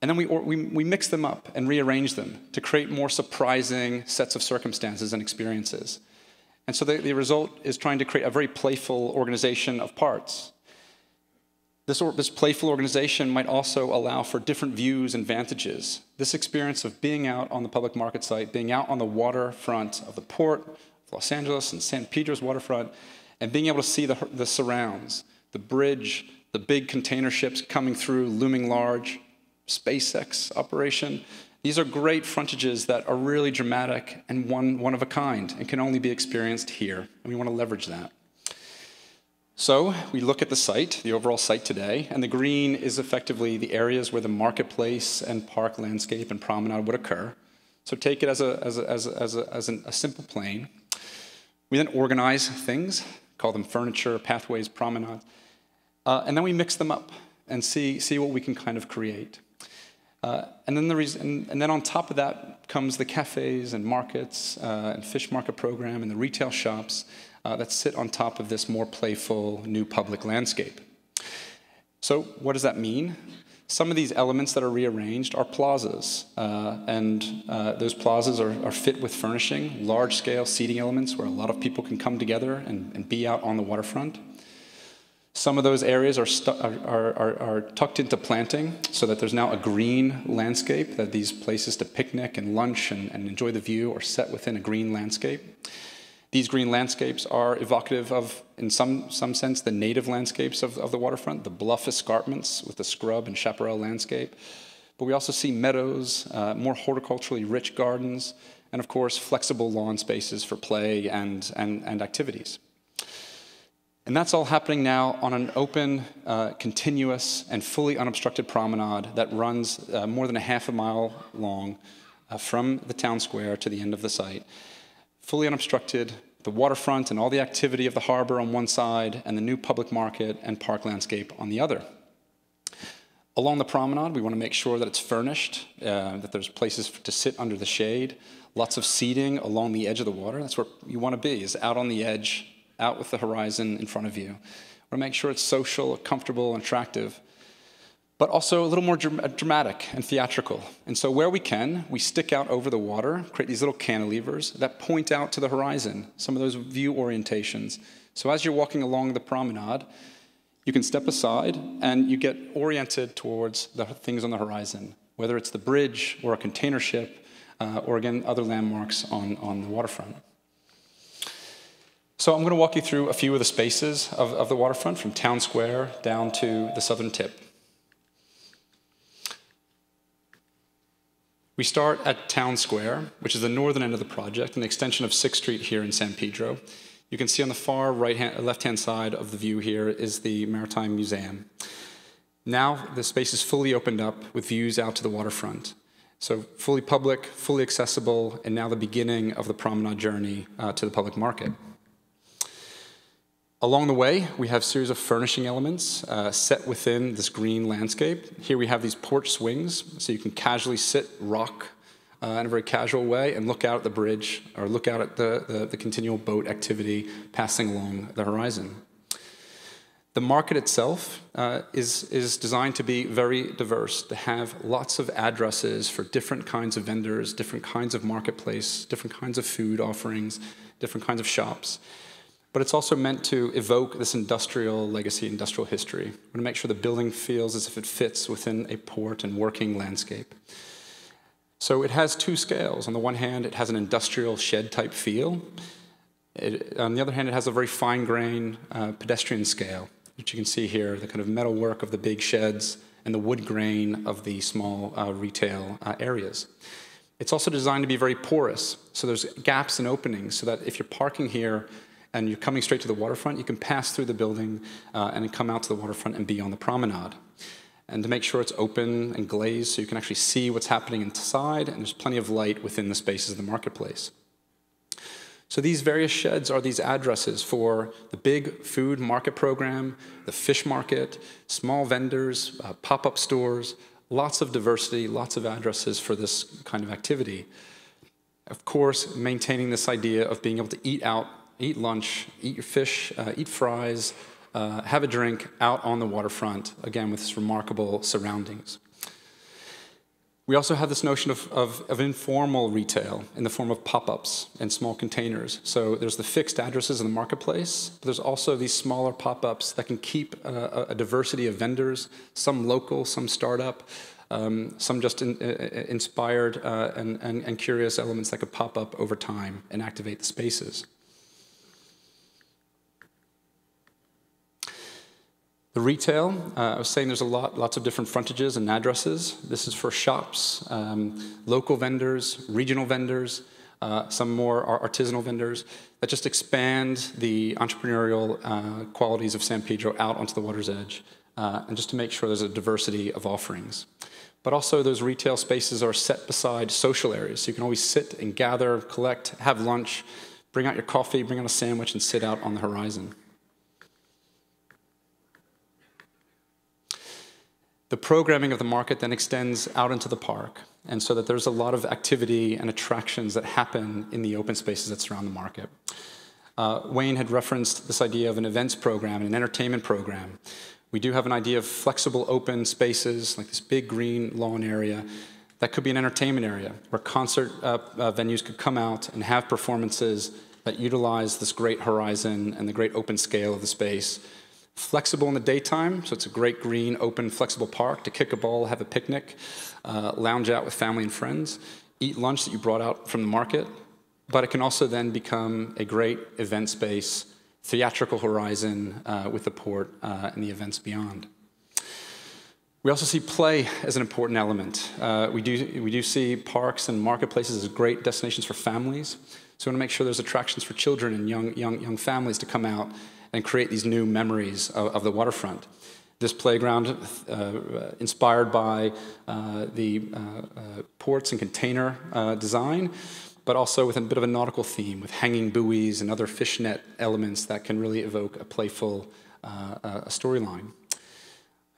and then we mix them up and rearrange them to create more surprising sets of circumstances and experiences. And so the result is trying to create a very playful organization of parts. This playful organization might also allow for different views and vantages. This experience of being out on the public market site, being out on the waterfront of the port of Los Angeles and San Pedro's waterfront, and being able to see the surrounds, the bridge, the big container ships coming through, looming large, SpaceX operation. These are great frontages that are really dramatic and one of a kind and can only be experienced here, and we want to leverage that. So we look at the site, the overall site today, and the green is effectively the areas where the marketplace and park landscape and promenade would occur. So take it as a simple plane. We then organize things, call them furniture, pathways, promenades, and then we mix them up and see what we can kind of create. And then on top of that comes the cafes and markets and fish market program and the retail shops that sit on top of this more playful new public landscape. So what does that mean? Some of these elements that are rearranged are plazas, and those plazas are fit with furnishing, large-scale seating elements where a lot of people can come together and be out on the waterfront. Some of those areas are tucked into planting so that there's now a green landscape, that these places to picnic and lunch and enjoy the view are set within a green landscape. These green landscapes are evocative of, in some sense, the native landscapes of the waterfront, the bluff escarpments with the scrub and chaparral landscape. But we also see meadows, more horticulturally rich gardens, and of course, flexible lawn spaces for play and activities. And that's all happening now on an open, continuous, and fully unobstructed promenade that runs more than a half a mile long from the town square to the end of the site, fully unobstructed, the waterfront and all the activity of the harbor on one side, and the new public market and park landscape on the other. Along the promenade, we want to make sure that it's furnished, that there's places to sit under the shade, lots of seating along the edge of the water. That's where you want to be, is out on the edge, out with the horizon in front of you. We want to make sure it's social, comfortable, and attractive, but also a little more dramatic and theatrical. And so where we can, we stick out over the water, create these little cantilevers that point out to the horizon, some of those view orientations. So as you're walking along the promenade, you can step aside and you get oriented towards the things on the horizon, whether it's the bridge or a container ship, or again, other landmarks on the waterfront. So I'm going to walk you through a few of the spaces of the waterfront, from Town Square down to the southern tip. We start at Town Square, which is the northern end of the project, an extension of 6th Street here in San Pedro. You can see on the far left-hand side of the view here is the Maritime Museum. Now the space is fully opened up with views out to the waterfront. So fully public, fully accessible, and now the beginning of the promenade journey to the public market. Along the way, we have a series of furnishing elements set within this green landscape. Here we have these porch swings, so you can casually sit, rock in a very casual way, and look out at the bridge, or look out at the continual boat activity passing along the horizon. The market itself is designed to be very diverse, to have lots of addresses for different kinds of vendors, different kinds of marketplace, different kinds of food offerings, different kinds of shops. But it's also meant to evoke this industrial legacy, industrial history. We want to make sure the building feels as if it fits within a port and working landscape. So it has two scales. On the one hand, it has an industrial shed-type feel. On the other hand, it has a very fine-grained pedestrian scale, which you can see here, the kind of metalwork of the big sheds and the wood grain of the small retail areas. It's also designed to be very porous, so there's gaps and openings, so that if you're parking here and you're coming straight to the waterfront, you can pass through the building and then come out to the waterfront and be on the promenade. And to make sure it's open and glazed so you can actually see what's happening inside, and there's plenty of light within the spaces of the marketplace. So these various sheds are these addresses for the big food market program, the fish market, small vendors, pop-up stores, lots of diversity, lots of addresses for this kind of activity. Of course, maintaining this idea of being able to eat out, eat lunch, eat your fish, eat fries, have a drink out on the waterfront, again, with remarkable surroundings. We also have this notion of informal retail in the form of pop-ups and small containers. So there's the fixed addresses in the marketplace, but there's also these smaller pop-ups that can keep a diversity of vendors, some local, some startup, some just inspired and curious elements that could pop up over time and activate the spaces. The retail, I was saying there's lots of different frontages and addresses. This is for shops, local vendors, regional vendors, some more artisanal vendors that just expand the entrepreneurial qualities of San Pedro out onto the water's edge, and just to make sure there's a diversity of offerings. But also those retail spaces are set beside social areas, so you can always sit and gather, collect, have lunch, bring out your coffee, bring out a sandwich, and sit out on the horizon. The programming of the market then extends out into the park, and so that there's a lot of activity and attractions that happen in the open spaces that surround the market. Wayne had referenced this idea of an events program and an entertainment program. We do have an idea of flexible open spaces, like this big green lawn area, that could be an entertainment area, where concert venues could come out and have performances that utilize this great horizon and the great open scale of the space. Flexible in the daytime, so it's a great green, open, flexible park to kick a ball, have a picnic, lounge out with family and friends, eat lunch that you brought out from the market. But it can also then become a great event space, theatrical horizon with the port and the events beyond. We also see play as an important element. We do see parks and marketplaces as great destinations for families. So we want to make sure there's attractions for children and young families to come out and create these new memories of the waterfront. This playground, inspired by the ports and container design, but also with a bit of a nautical theme with hanging buoys and other fishnet elements that can really evoke a playful storyline.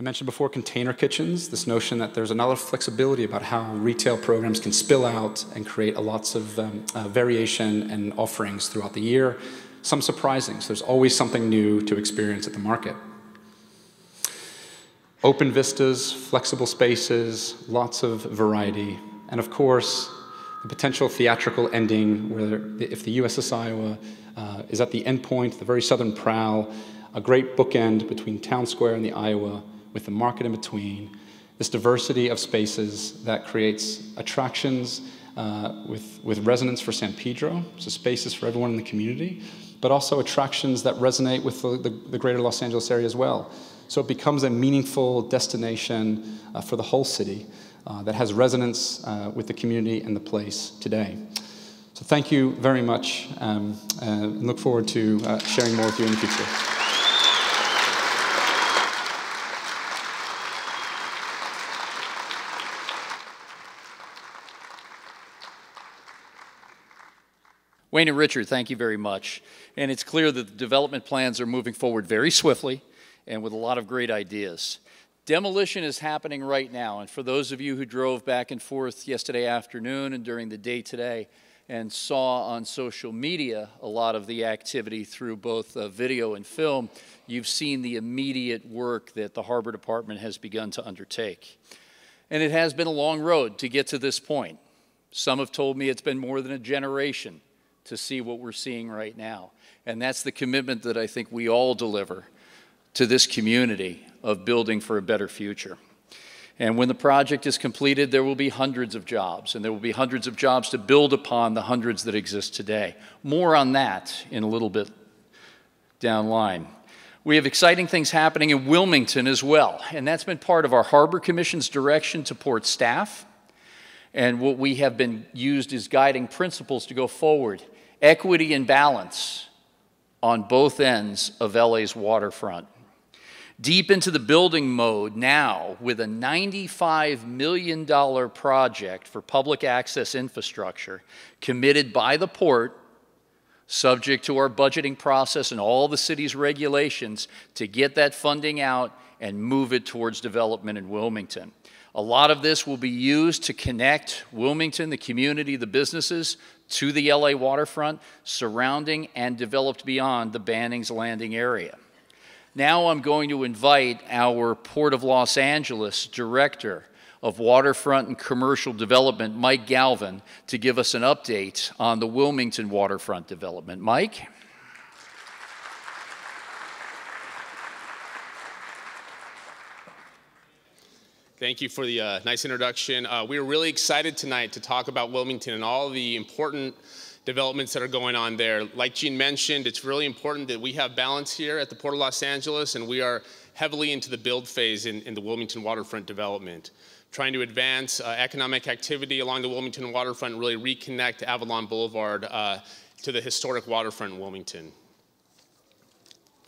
I mentioned before container kitchens, this notion that there's another flexibility about how retail programs can spill out and create lots of variation and offerings throughout the year, some surprising, so there's always something new to experience at the market. Open vistas, flexible spaces, lots of variety, and of course, the potential theatrical ending where if the USS Iowa is at the end point, the very southern prow, a great bookend between Town Square and the Iowa with the market in between, this diversity of spaces that creates attractions with resonance for San Pedro, so spaces for everyone in the community, but also attractions that resonate with the greater Los Angeles area as well. So it becomes a meaningful destination for the whole city that has resonance with the community and the place today. So thank you very much, and look forward to sharing more with you in the future. Wayne and Richard, thank you very much. And it's clear that the development plans are moving forward very swiftly and with a lot of great ideas. Demolition is happening right now, and for those of you who drove back and forth yesterday afternoon and during the day today and saw on social media a lot of the activity through both video and film, you've seen the immediate work that the Harbor Department has begun to undertake. And it has been a long road to get to this point. Some have told me it's been more than a generation to see what we're seeing right now. And that's the commitment that I think we all deliver to this community of building for a better future. And when the project is completed, there will be hundreds of jobs, and there will be hundreds of jobs to build upon the hundreds that exist today. More on that in a little bit down line. We have exciting things happening in Wilmington as well, and that's been part of our Harbor Commission's direction to port staff. And what we have been used as guiding principles to go forward. Equity and balance on both ends of LA's waterfront. Deep into the building mode now with a $95 million project for public access infrastructure committed by the port, subject to our budgeting process and all the city's regulations to get that funding out and move it towards development in Wilmington. A lot of this will be used to connect Wilmington, the community, the businesses, to the LA waterfront, surrounding and developed beyond the Banning's Landing area. Now I'm going to invite our Port of Los Angeles Director of Waterfront and Commercial Development, Mike Galvin, to give us an update on the Wilmington waterfront development. Mike? Thank you for the nice introduction. We are really excited tonight to talk about Wilmington and all the important developments that are going on there. Like Gene mentioned, it's really important that we have balance here at the Port of Los Angeles, and we are heavily into the build phase in the Wilmington waterfront development, trying to advance economic activity along the Wilmington waterfront and really reconnect Avalon Boulevard to the historic waterfront in Wilmington.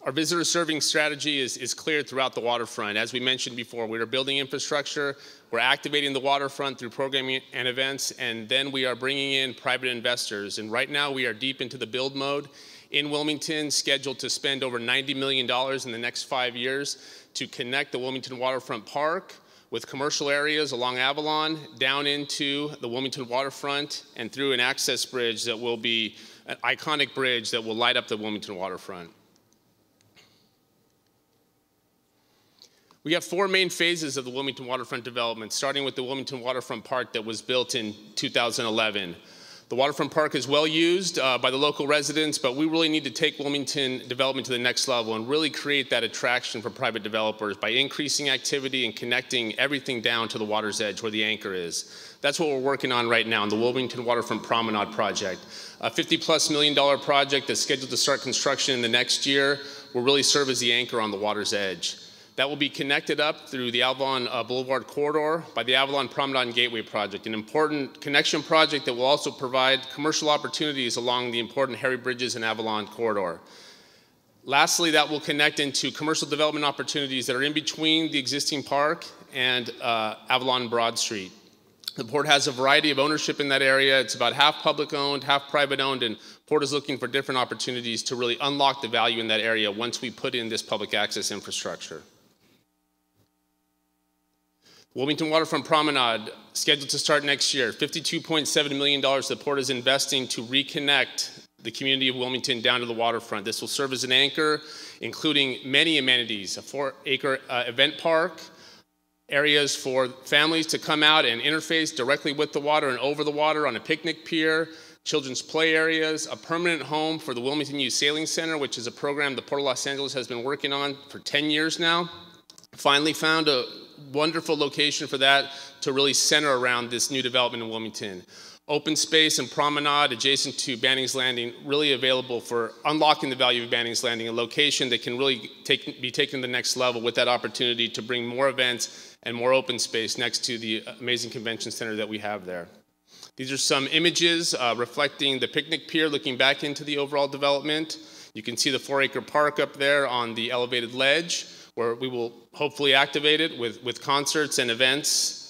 Our visitor serving strategy is clear throughout the waterfront. As we mentioned before, we are building infrastructure, we're activating the waterfront through programming and events, and then we are bringing in private investors. And right now we are deep into the build mode in Wilmington, scheduled to spend over $90 million in the next 5 years to connect the Wilmington Waterfront Park with commercial areas along Avalon, down into the Wilmington waterfront, and through an access bridge that will be an iconic bridge that will light up the Wilmington waterfront. We have 4 main phases of the Wilmington waterfront development, starting with the Wilmington Waterfront Park that was built in 2011. The waterfront park is well used by the local residents, but we really need to take Wilmington development to the next level and really create that attraction for private developers by increasing activity and connecting everything down to the water's edge where the anchor is. That's what we're working on right now in the Wilmington Waterfront Promenade project. A $50+ million project that's scheduled to start construction in the next year will really serve as the anchor on the water's edge. That will be connected up through the Avalon Boulevard corridor by the Avalon Promenade and Gateway project, an important connection project that will also provide commercial opportunities along the important Harry Bridges and Avalon corridor. Lastly, that will connect into commercial development opportunities that are in between the existing park and Avalon Broad Street. The Port has a variety of ownership in that area. It's about half public owned, half private owned, and Port is looking for different opportunities to really unlock the value in that area once we put in this public access infrastructure. Wilmington Waterfront Promenade, scheduled to start next year. $52.7 million the Port is investing to reconnect the community of Wilmington down to the waterfront. This will serve as an anchor, including many amenities, a 4-acre event park, areas for families to come out and interface directly with the water and over the water on a picnic pier, children's play areas, a permanent home for the Wilmington Youth Sailing Center, which is a program the Port of Los Angeles has been working on for 10 years now. Finally found a wonderful location for that to really center around this new development in Wilmington. Open space and promenade adjacent to Banning's Landing, really available for unlocking the value of Banning's Landing, a location that can really be taken to the next level with that opportunity to bring more events and more open space next to the amazing convention center that we have there. These are some images reflecting the picnic pier looking back into the overall development. You can see the 4-acre park up there on the elevated ledge, where we will hopefully activate it with concerts and events.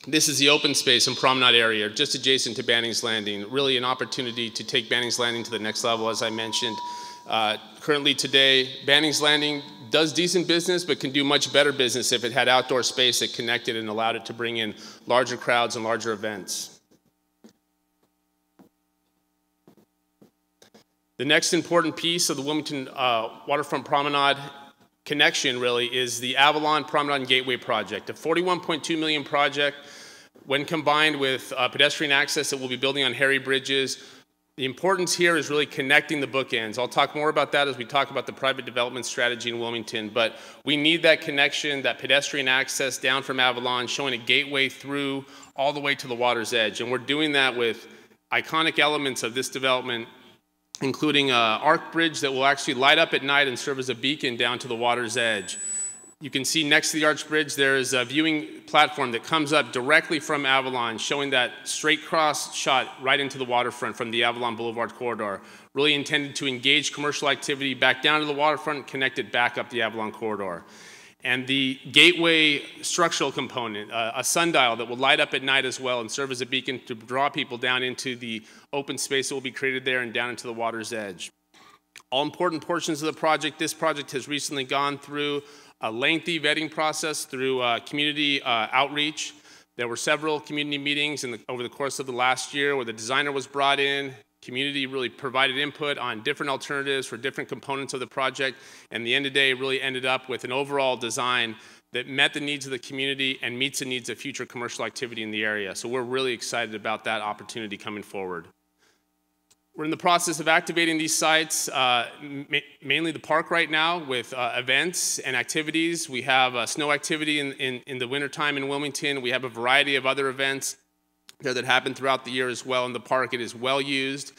This is the open space and promenade area just adjacent to Banning's Landing. Really an opportunity to take Banning's Landing to the next level, as I mentioned. Currently today, Banning's Landing does decent business, but can do much better business if it had outdoor space that connected and allowed it to bring in larger crowds and larger events. The next important piece of the Wilmington Waterfront Promenade connection really is the Avalon Promenade and Gateway project, a $41.2 million project. When combined with pedestrian access that we'll be building on Harry Bridges, the importance here is really connecting the bookends. I'll talk more about that as we talk about the private development strategy in Wilmington, but we need that connection, that pedestrian access down from Avalon, showing a gateway through all the way to the water's edge. And we're doing that with iconic elements of this development, including an arc bridge that will actually light up at night and serve as a beacon down to the water's edge. You can see next to the arch bridge there is a viewing platform that comes up directly from Avalon, showing that straight cross shot right into the waterfront from the Avalon Boulevard corridor, really intended to engage commercial activity back down to the waterfront, connected back up the Avalon corridor. And the gateway structural component, a sundial that will light up at night as well and serve as a beacon to draw people down into the open space that will be created there and down into the water's edge. All important portions of the project. This project has recently gone through a lengthy vetting process through community outreach. There were several community meetings over the course of the last year where the designer was brought in. Community really provided input on different alternatives for different components of the project, and the end of the day really ended up with an overall design that met the needs of the community and meets the needs of future commercial activity in the area. So we're really excited about that opportunity coming forward. We're in the process of activating these sites, mainly the park right now, with events and activities. We have snow activity in the wintertime in Wilmington. We have a variety of other events there that happen throughout the year as well in the park. It is well used.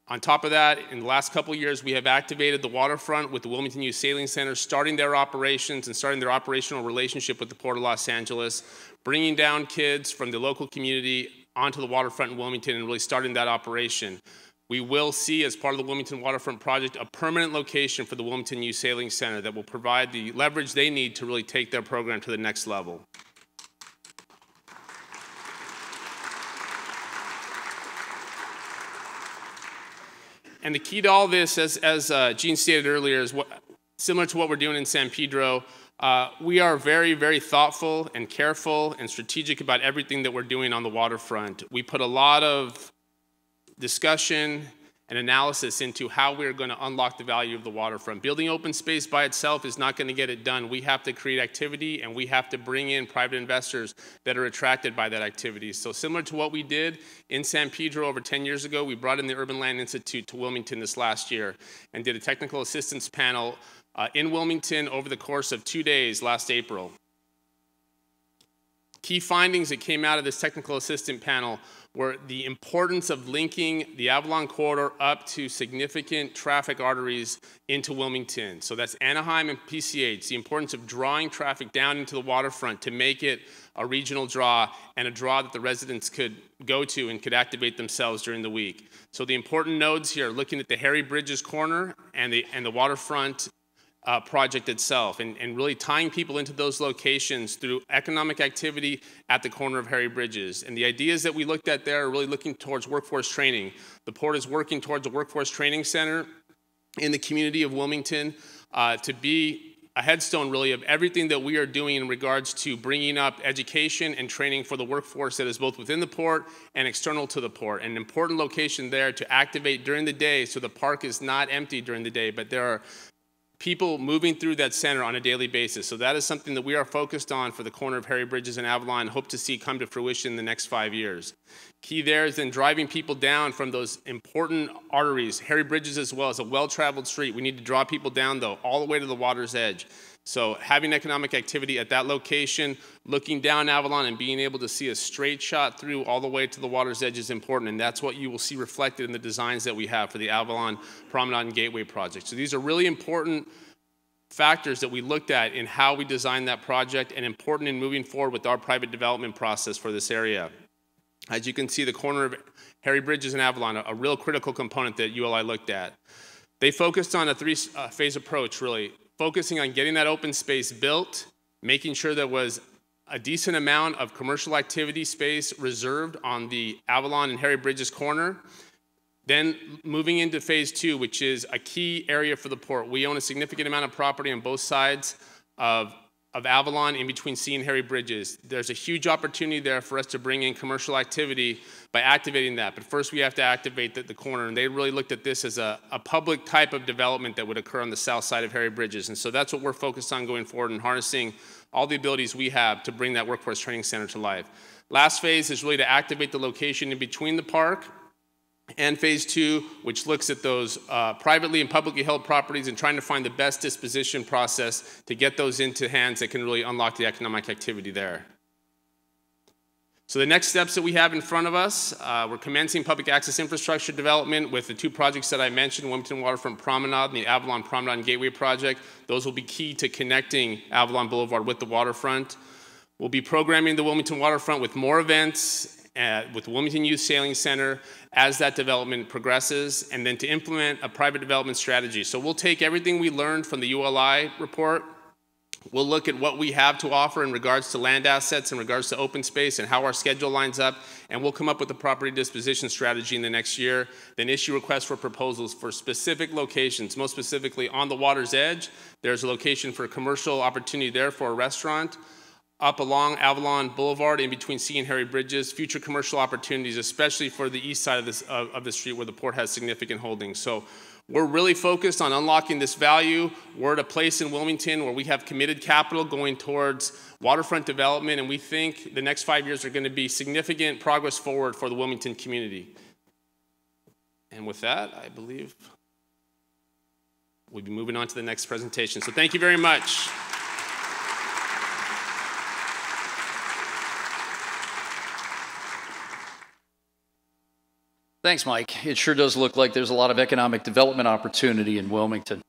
On top of that, in the last couple of years, we have activated the waterfront with the Wilmington Youth Sailing Center, starting their operations and starting their operational relationship with the Port of Los Angeles, bringing down kids from the local community onto the waterfront in Wilmington and really starting that operation. We will see, as part of the Wilmington Waterfront Project, a permanent location for the Wilmington Youth Sailing Center that will provide the leverage they need to really take their program to the next level. And the key to all this, as Gene stated earlier, is similar to what we're doing in San Pedro. We are very, very thoughtful and careful and strategic about everything that we're doing on the waterfront. We put a lot of discussion and analysis into how we're going to unlock the value of the waterfront. Building open space by itself is not going to get it done. We have to create activity, and we have to bring in private investors that are attracted by that activity. So similar to what we did in San Pedro over 10 years ago, we brought in the Urban Land Institute to Wilmington this last year and did a technical assistance panel in Wilmington over the course of 2 days last April. Key findings that came out of this technical assistant panel where the importance of linking the Avalon corridor up to significant traffic arteries into Wilmington. So that's Anaheim and PCH, the importance of drawing traffic down into the waterfront to make it a regional draw and a draw that the residents could go to and could activate themselves during the week. So the important nodes here, looking at the Harry Bridges corner and the waterfront project itself, and really tying people into those locations through economic activity at the corner of Harry Bridges. And the ideas that we looked at there are really looking towards workforce training. The Port is working towards a workforce training center in the community of Wilmington to be a headstone really of everything that we are doing in regards to bringing up education and training for the workforce that is both within the port and external to the port. An important location there to activate during the day so the park is not empty during the day, but there are people moving through that center on a daily basis. So that is something that we are focused on for the corner of Harry Bridges and Avalon, hope to see come to fruition in the next 5 years. Key there is then driving people down from those important arteries. Harry Bridges as well is a well-traveled street. We need to draw people down though, all the way to the water's edge. So having economic activity at that location, looking down Avalon and being able to see a straight shot through all the way to the water's edge is important, and that's what you will see reflected in the designs that we have for the Avalon Promenade and Gateway project. So these are really important factors that we looked at in how we designed that project and important in moving forward with our private development process for this area. As you can see, the corner of Harry Bridges and Avalon, a real critical component that ULI looked at. They focused on a three-phase approach, really, focusing on getting that open space built, making sure there was a decent amount of commercial activity space reserved on the Avalon and Harry Bridges corner. Then moving into phase 2, which is a key area for the port. We own a significant amount of property on both sides of Avalon in between C and Harry Bridges. There's a huge opportunity there for us to bring in commercial activity by activating that. But first we have to activate the corner, and they really looked at this as a public type of development that would occur on the south side of Harry Bridges. And so that's what we're focused on going forward and harnessing all the abilities we have to bring that workforce training center to life. Last phase is really to activate the location in between the park and phase 2, which looks at those privately and publicly held properties and trying to find the best disposition process to get those into hands that can really unlock the economic activity there. So the next steps that we have in front of us, we're commencing public access infrastructure development with the 2 projects that I mentioned, Wilmington Waterfront Promenade and the Avalon Promenade and Gateway project. Those will be key to connecting Avalon Boulevard with the waterfront. We'll be programming the Wilmington Waterfront with more events, with the Wilmington Youth Sailing Center as that development progresses, and then to implement a private development strategy. So we'll take everything we learned from the ULI report, we'll look at what we have to offer in regards to land assets, in regards to open space, and how our schedule lines up, and we'll come up with a property disposition strategy in the next year, then issue requests for proposals for specific locations, most specifically on the water's edge. There's a location for a commercial opportunity there for a restaurant. Up along Avalon Boulevard in between C and Harry Bridges, future commercial opportunities, especially for the east side of the street where the port has significant holdings. So we're really focused on unlocking this value. We're at a place in Wilmington where we have committed capital going towards waterfront development, and we think the next 5 years are going to be significant progress forward for the Wilmington community. And with that, I believe we'll be moving on to the next presentation. So thank you very much. Thanks, Mike. It sure does look like there's a lot of economic development opportunity in Wilmington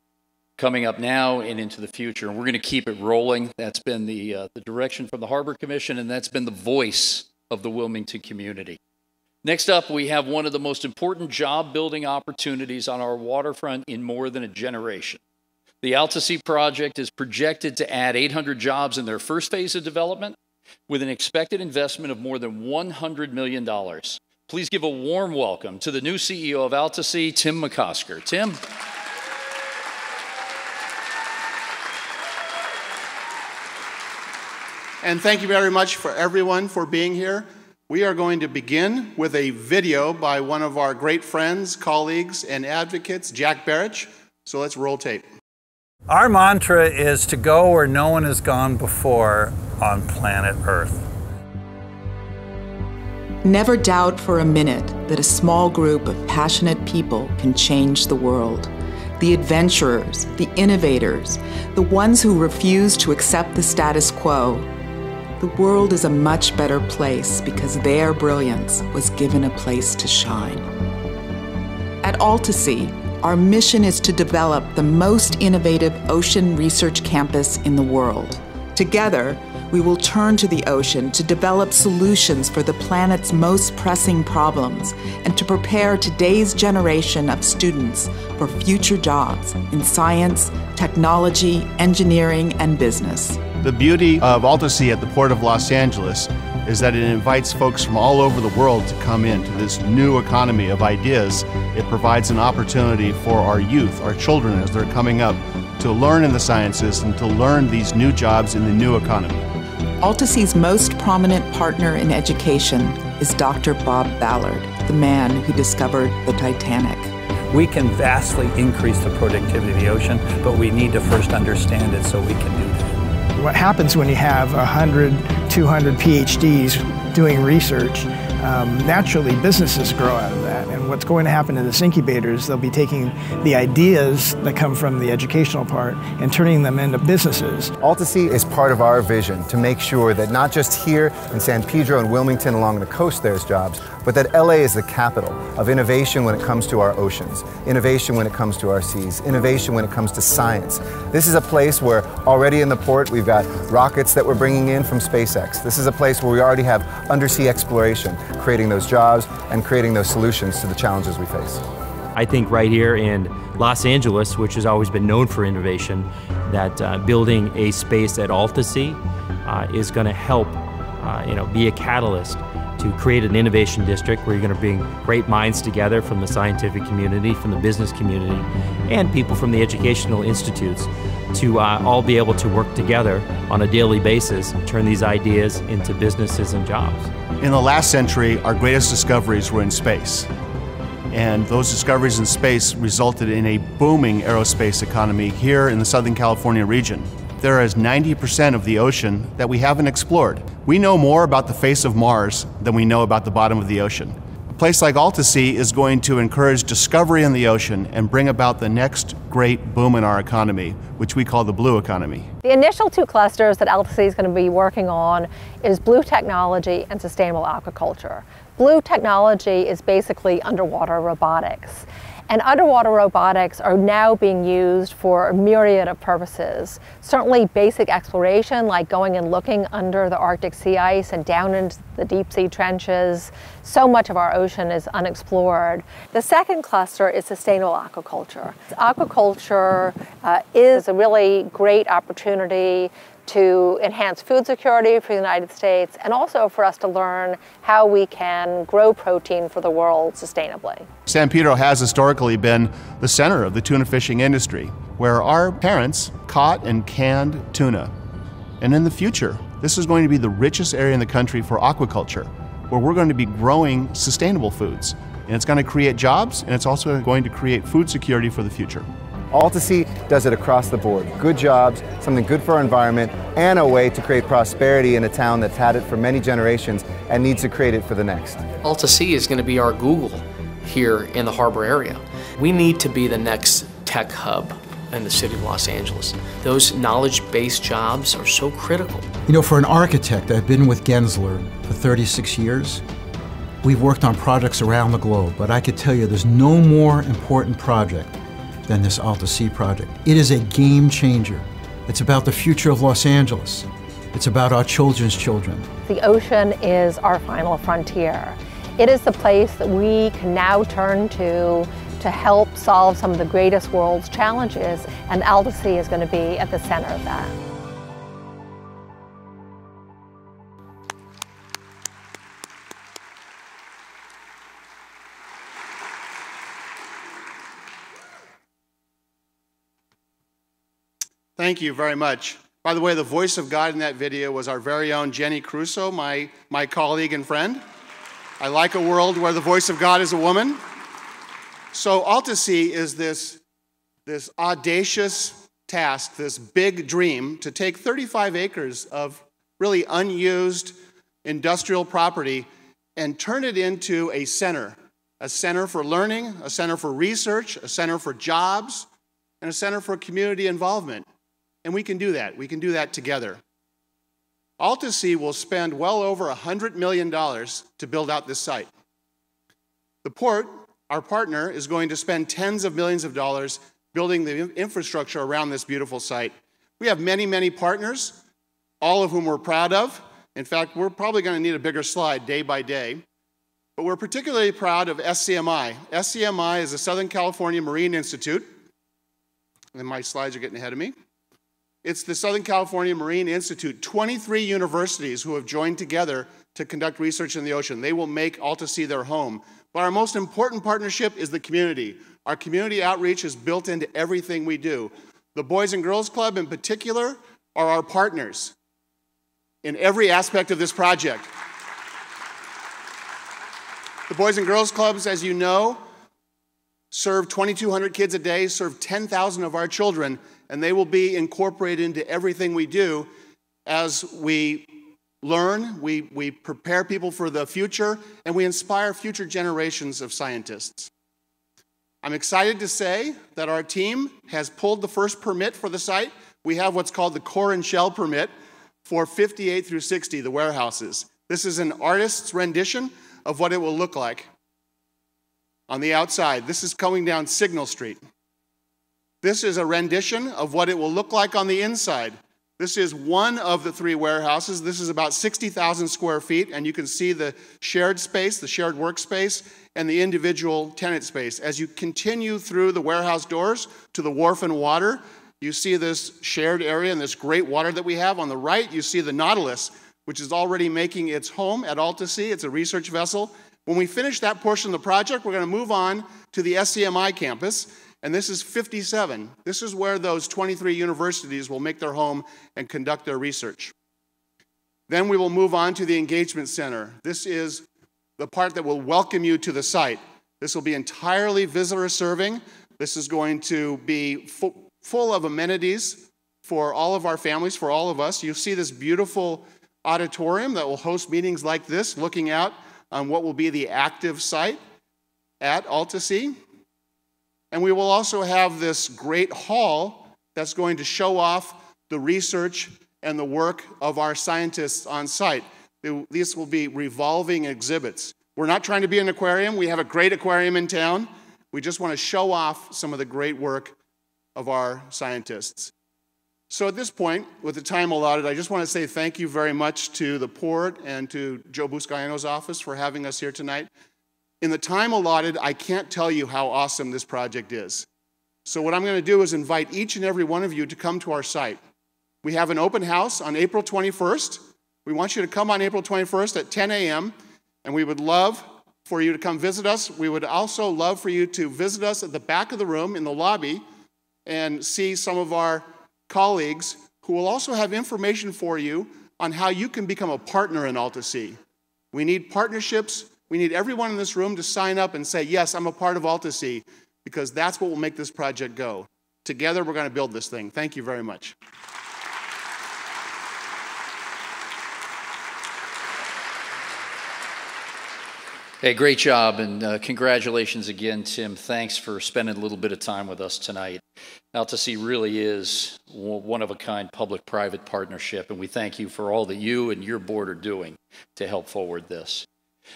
coming up now and into the future. And we're going to keep it rolling. That's been the direction from the Harbor Commission, and that's been the voice of the Wilmington community. Next up, we have one of the most important job-building opportunities on our waterfront in more than a generation. The AltaSea project is projected to add 800 jobs in their first phase of development with an expected investment of more than $100 million. Please give a warm welcome to the new CEO of AltaSea, Tim McCosker. Tim. And thank you very much for everyone for being here. We are going to begin with a video by one of our great friends, colleagues, and advocates, Jack Barrich. So let's roll tape. Our mantra is to go where no one has gone before on planet Earth. Never doubt for a minute that a small group of passionate people can change the world. The adventurers, the innovators, the ones who refuse to accept the status quo. the world is a much better place because their brilliance was given a place to shine. At AltaSea, our mission is to develop the most innovative ocean research campus in the world. Together, we will turn to the ocean to develop solutions for the planet's most pressing problems and to prepare today's generation of students for future jobs in science, technology, engineering, and business. The beauty of AltaSea at the Port of Los Angeles is that it invites folks from all over the world to come into this new economy of ideas. It provides an opportunity for our youth, our children as they're coming up, to learn in the sciences and to learn these new jobs in the new economy. AltaSea's most prominent partner in education is Dr. Bob Ballard, the man who discovered the Titanic. We can vastly increase the productivity of the ocean, but we need to first understand it so we can do that. What happens when you have 100, 200 PhDs doing research, naturally businesses grow out of that. And what's going to happen in this incubator is they'll be taking the ideas that come from the educational part and turning them into businesses. AltaSea is part of our vision to make sure that not just here in San Pedro and Wilmington along the coast there's jobs, but that LA is the capital of innovation when it comes to our oceans, innovation when it comes to our seas, innovation when it comes to science. This is a place where already in the port we've got rockets that we're bringing in from SpaceX. This is a place where we already have undersea exploration, creating those jobs and creating those solutions to the challenges we face. I think right here in Los Angeles, which has always been known for innovation, that building a space at AltaSea is going to help be a catalyst to create an innovation district where you're going to bring great minds together from the scientific community, from the business community, and people from the educational institutes to all be able to work together on a daily basis, turn these ideas into businesses and jobs. In the last century, our greatest discoveries were in space. And those discoveries in space resulted in a booming aerospace economy here in the Southern California region. There is 90% of the ocean that we haven't explored. We know more about the face of Mars than we know about the bottom of the ocean. A place like AltaSea is going to encourage discovery in the ocean and bring about the next great boom in our economy, which we call the blue economy. The initial two clusters that AltaSea is going to be working on is blue technology and sustainable aquaculture. Blue technology is basically underwater robotics. And underwater robotics are now being used for a myriad of purposes. Certainly basic exploration, like going and looking under the Arctic sea ice and down into the deep sea trenches. So much of our ocean is unexplored. The second cluster is sustainable aquaculture. Aquaculture is a really great opportunity to enhance food security for the United States and also for us to learn how we can grow protein for the world sustainably. San Pedro has historically been the center of the tuna fishing industry, where our parents caught and canned tuna. And in the future, this is going to be the richest area in the country for aquaculture, where we're going to be growing sustainable foods. And it's going to create jobs, and it's also going to create food security for the future. AltaSea does it across the board. Good jobs, something good for our environment, and a way to create prosperity in a town that's had it for many generations and needs to create it for the next. AltaSea is going to be our Google here in the harbor area. We need to be the next tech hub in the city of Los Angeles. Those knowledge-based jobs are so critical. You know, for an architect, I've been with Gensler for 36 years. We've worked on projects around the globe, but I could tell you there's no more important project than this AltaSea project. It is a game changer. It's about the future of Los Angeles. It's about our children's children. The ocean is our final frontier. It is the place that we can now turn to help solve some of the greatest world's challenges, and AltaSea is going to be at the center of that. Thank you very much. By the way, the voice of God in that video was our very own Jenny Crusoe, my colleague and friend. I like a world where the voice of God is a woman. So AltaSea is this audacious task, this big dream to take 35 acres of really unused industrial property and turn it into a center for learning, a center for research, a center for jobs, and a center for community involvement. And we can do that. We can do that together. AltaSea will spend well over $100 million to build out this site. The port, our partner, is going to spend tens of millions of dollars building the infrastructure around this beautiful site. We have many, many partners, all of whom we're proud of. In fact, we're probably going to need a bigger slide day by day. But we're particularly proud of SCMI. SCMI is the Southern California Marine Institute. And my slides are getting ahead of me. It's the Southern California Marine Institute, 23 universities who have joined together to conduct research in the ocean. They will make AltaSea their home. But our most important partnership is the community. Our community outreach is built into everything we do. The Boys and Girls Club in particular are our partners in every aspect of this project. The Boys and Girls Clubs, as you know, serve 2,200 kids a day, serve 10,000 of our children, and they will be incorporated into everything we do as we learn, we prepare people for the future, and we inspire future generations of scientists. I'm excited to say that our team has pulled the first permit for the site. We have what's called the core and shell permit for 58 through 60, the warehouses. This is an artist's rendition of what it will look like. On the outside, this is coming down Signal Street. This is a rendition of what it will look like on the inside. This is one of the 3 warehouses. This is about 60,000 square feet, and you can see the shared space, the shared workspace, and the individual tenant space. As you continue through the warehouse doors to the wharf and water, you see this shared area and this great water that we have. On the right, you see the Nautilus, which is already making its home at AltaSea. It's a research vessel. When we finish that portion of the project, we're going to move on to the SCMI campus, and this is 57. This is where those 23 universities will make their home and conduct their research. Then we will move on to the Engagement Center. This is the part that will welcome you to the site. This will be entirely visitor serving. This is going to be full of amenities for all of our families, for all of us. You see this beautiful auditorium that will host meetings like this, looking out on what will be the active site at AltaSea. And we will also have this great hall that's going to show off the research and the work of our scientists on site. These will be revolving exhibits. We're not trying to be an aquarium. We have a great aquarium in town. We just want to show off some of the great work of our scientists. So at this point, with the time allotted, I just want to say thank you very much to the port and to Joe Buscaino's office for having us here tonight. In the time allotted, I can't tell you how awesome this project is. So what I'm going to do is invite each and every one of you to come to our site. We have an open house on April 21st. We want you to come on April 21st at 10 a.m., and we would love for you to come visit us. We would also love for you to visit us at the back of the room in the lobby and see some of our colleagues who will also have information for you on how you can become a partner in AltaSea. We need partnerships. We need everyone in this room to sign up and say, yes, I'm a part of AltaSea, because that's what will make this project go. Together, we're going to build this thing. Thank you very much. Hey, great job, and congratulations again, Tim. Thanks for spending a little bit of time with us tonight. AltaSea really is one-of-a-kind public-private partnership, and we thank you for all that you and your board are doing to help forward this.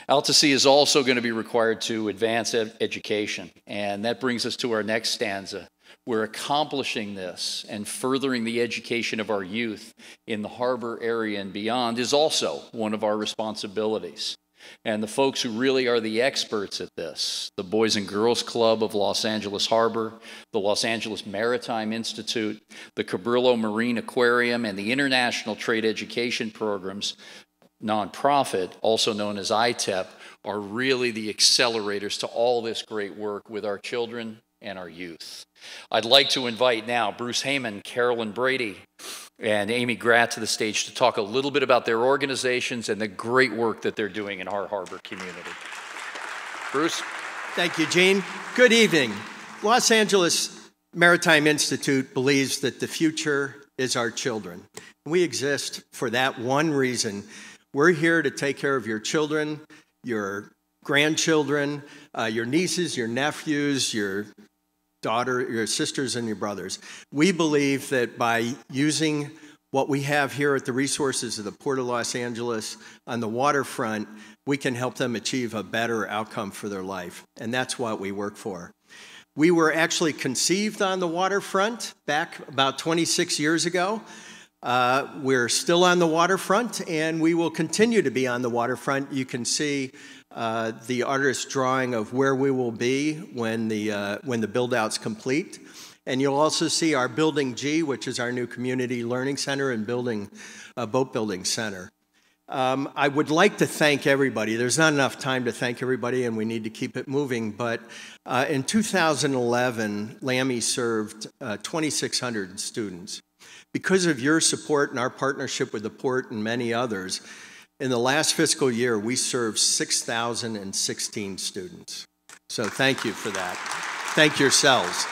AltaSea is also going to be required to advance education, and that brings us to our next stanza. We're accomplishing this, and furthering the education of our youth in the harbor area and beyond is also one of our responsibilities. And the folks who really are the experts at this, the Boys and Girls Club of Los Angeles Harbor, the Los Angeles Maritime Institute, the Cabrillo Marine Aquarium, and the International Trade Education Programs nonprofit, also known as ITEP, are really the accelerators to all this great work with our children and our youth. I'd like to invite now Bruce Heyman, Carolyn Brady, and Amy Gratt to the stage to talk a little bit about their organizations and the great work that they're doing in our harbor community. Bruce? Thank you, Gene. Good evening. Los Angeles Maritime Institute believes that the future is our children. We exist for that one reason. We're here to take care of your children, your grandchildren, your nieces, your nephews, your daughter, your sisters, and your brothers. We believe that by using what we have here at the resources of the Port of Los Angeles on the waterfront, we can help them achieve a better outcome for their life. And that's what we work for. We were actually conceived on the waterfront back about 26 years ago. We're still on the waterfront, and we will continue to be on the waterfront. You can see the artist's drawing of where we will be when the build-out's complete. And you'll also see our Building G, which is our new community learning center and boat building center. I would like to thank everybody. There's not enough time to thank everybody, and we need to keep it moving. But in 2011, LAMI served 2,600 students. Because of your support and our partnership with the Port and many others, in the last fiscal year, we served 6,016 students. So thank you for that. Thank yourselves.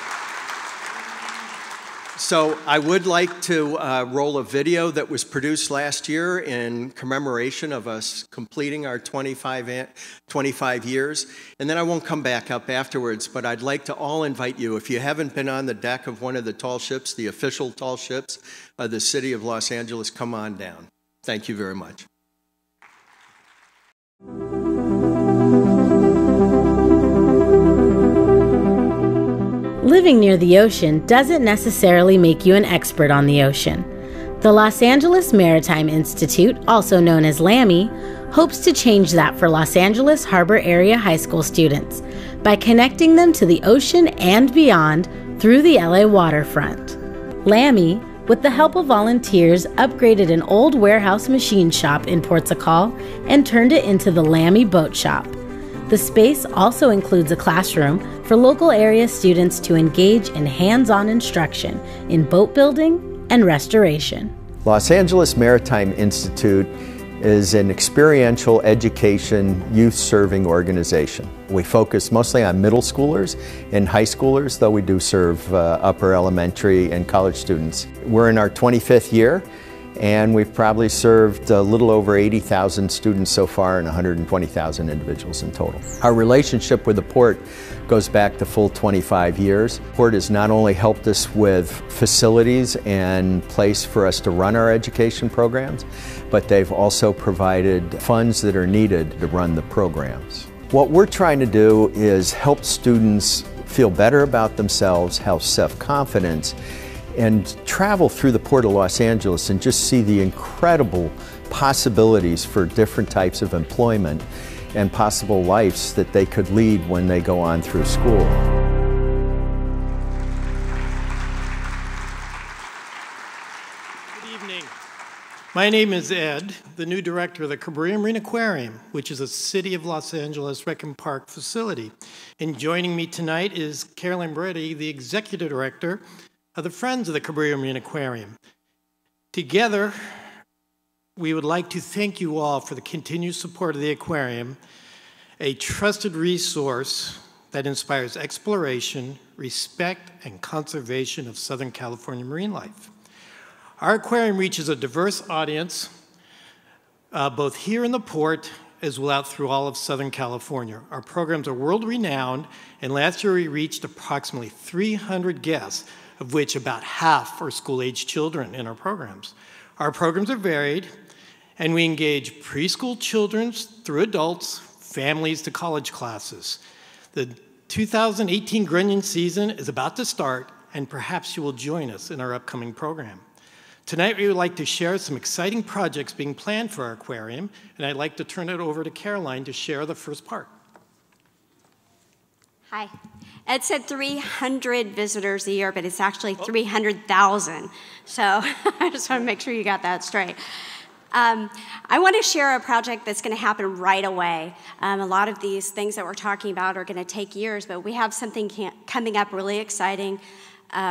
So I would like to roll a video that was produced last year in commemoration of us completing our 25 years. And then I won't come back up afterwards, but I'd like to all invite you, if you haven't been on the deck of one of the tall ships, the official tall ships of the City of Los Angeles, come on down. Thank you very much. Living near the ocean doesn't necessarily make you an expert on the ocean. The Los Angeles Maritime Institute, also known as LAMI, hopes to change that for Los Angeles Harbor Area High School students by connecting them to the ocean and beyond through the LA waterfront. LAMI, with the help of volunteers, upgraded an old warehouse machine shop in Portugal and turned it into the LAMI Boat Shop. The space also includes a classroom for local area students to engage in hands-on instruction in boat building and restoration. Los Angeles Maritime Institute is an experiential education youth-serving organization. We focus mostly on middle schoolers and high schoolers, though we do serve upper elementary and college students. We're in our 25th year, and we've probably served a little over 80,000 students so far and 120,000 individuals in total. Our relationship with the Port goes back to full 25 years. The Port has not only helped us with facilities and place for us to run our education programs, but they've also provided funds that are needed to run the programs. What we're trying to do is help students feel better about themselves, have self-confidence, and travel through the Port of Los Angeles and just see the incredible possibilities for different types of employment and possible lives that they could lead when they go on through school. Good evening. My name is Ed, the new director of the Cabrillo Marine Aquarium, which is a City of Los Angeles Rec and Park facility. And joining me tonight is Carolyn Brady, the executive director of the Friends of the Cabrillo Marine Aquarium. Together, we would like to thank you all for the continued support of the aquarium, a trusted resource that inspires exploration, respect, and conservation of Southern California marine life. Our aquarium reaches a diverse audience, both here in the Port as well as through all of Southern California. Our programs are world-renowned, and last year we reached approximately 300 guests, of which about half are school-age children in our programs. Our programs are varied, and we engage preschool children through adults, families to college classes. The 2018 Grunion season is about to start, and perhaps you will join us in our upcoming program. Tonight, we would like to share some exciting projects being planned for our aquarium, and I'd like to turn it over to Caroline to share the first part. Hi. Ed said 300 visitors a year, but it's actually 300,000. So I just want to make sure you got that straight. I want to share a project that's going to happen right away. A lot of these things that we're talking about are going to take years, but we have something coming up really exciting.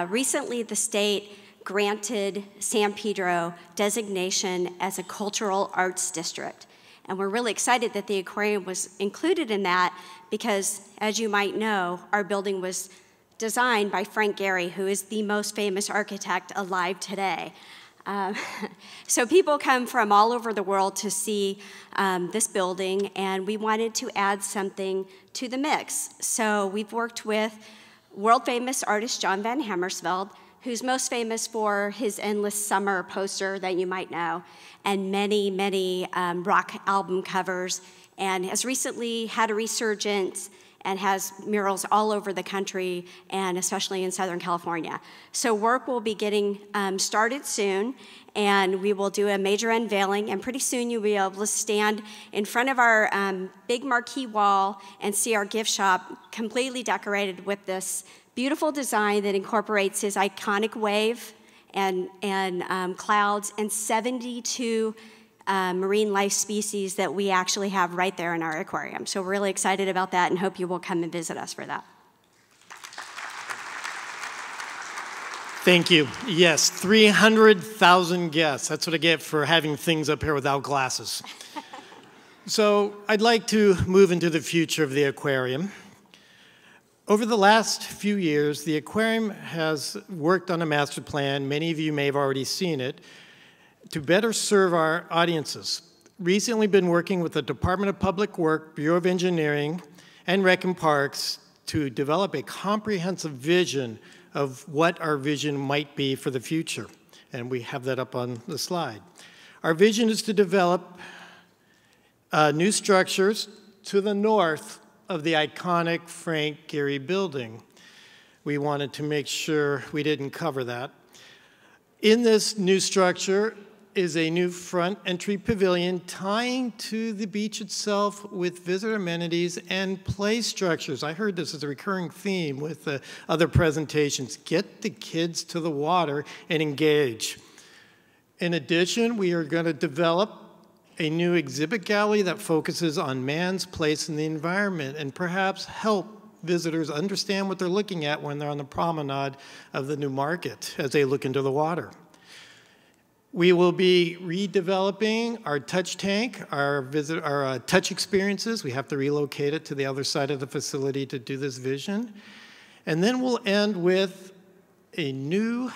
Recently, the state granted San Pedro designation as a cultural arts district. And we're really excited that the aquarium was included in that because, as you might know, our building was designed by Frank Gehry, who is the most famous architect alive today. So people come from all over the world to see this building, and we wanted to add something to the mix. So we've worked with world-famous artist John Van Hammersveld, who's most famous for his Endless Summer poster that you might know, and many, many rock album covers, and has recently had a resurgence and has murals all over the country, and especially in Southern California. So work will be getting started soon, and we will do a major unveiling, and pretty soon you'll be able to stand in front of our big marquee wall and see our gift shop completely decorated with this beautiful design that incorporates his iconic wave and clouds and 72 marine life species that we actually have right there in our aquarium. So we're really excited about that and hope you will come and visit us for that. Thank you. Yes, 300,000 guests. That's what I get for having things up here without glasses. So I'd like to move into the future of the aquarium. Over the last few years, the aquarium has worked on a master plan. Many of you may have already seen it, to better serve our audiences. Recently been working with the Department of Public Works, Bureau of Engineering, and Rec and Parks to develop a comprehensive vision of what our vision might be for the future. And we have that up on the slide. Our vision is to develop new structures to the north of the iconic Frank Gehry building. We wanted to make sure we didn't cover that. In this new structure is a new front entry pavilion tying to the beach itself with visitor amenities and play structures. I heard this as a recurring theme with other presentations. Get the kids to the water and engage. In addition, we are going to develop a new exhibit gallery that focuses on man's place in the environment and perhaps help visitors understand what they're looking at when they're on the promenade of the new market as they look into the water. We will be redeveloping our touch tank, our touch experiences. We have to relocate it to the other side of the facility to do this vision. And then we'll end with a new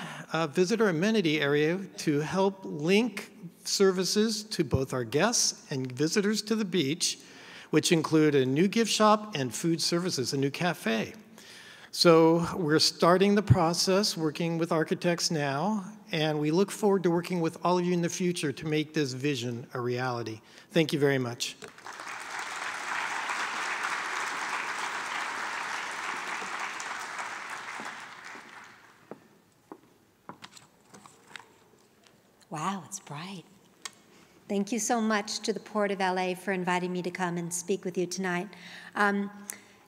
visitor amenity area to help link services to both our guests and visitors to the beach, which include a new gift shop and food services, a new cafe. So we're starting the process, working with architects now, and we look forward to working with all of you in the future to make this vision a reality. Thank you very much. Wow, it's bright. Thank you so much to the Port of LA for inviting me to come and speak with you tonight.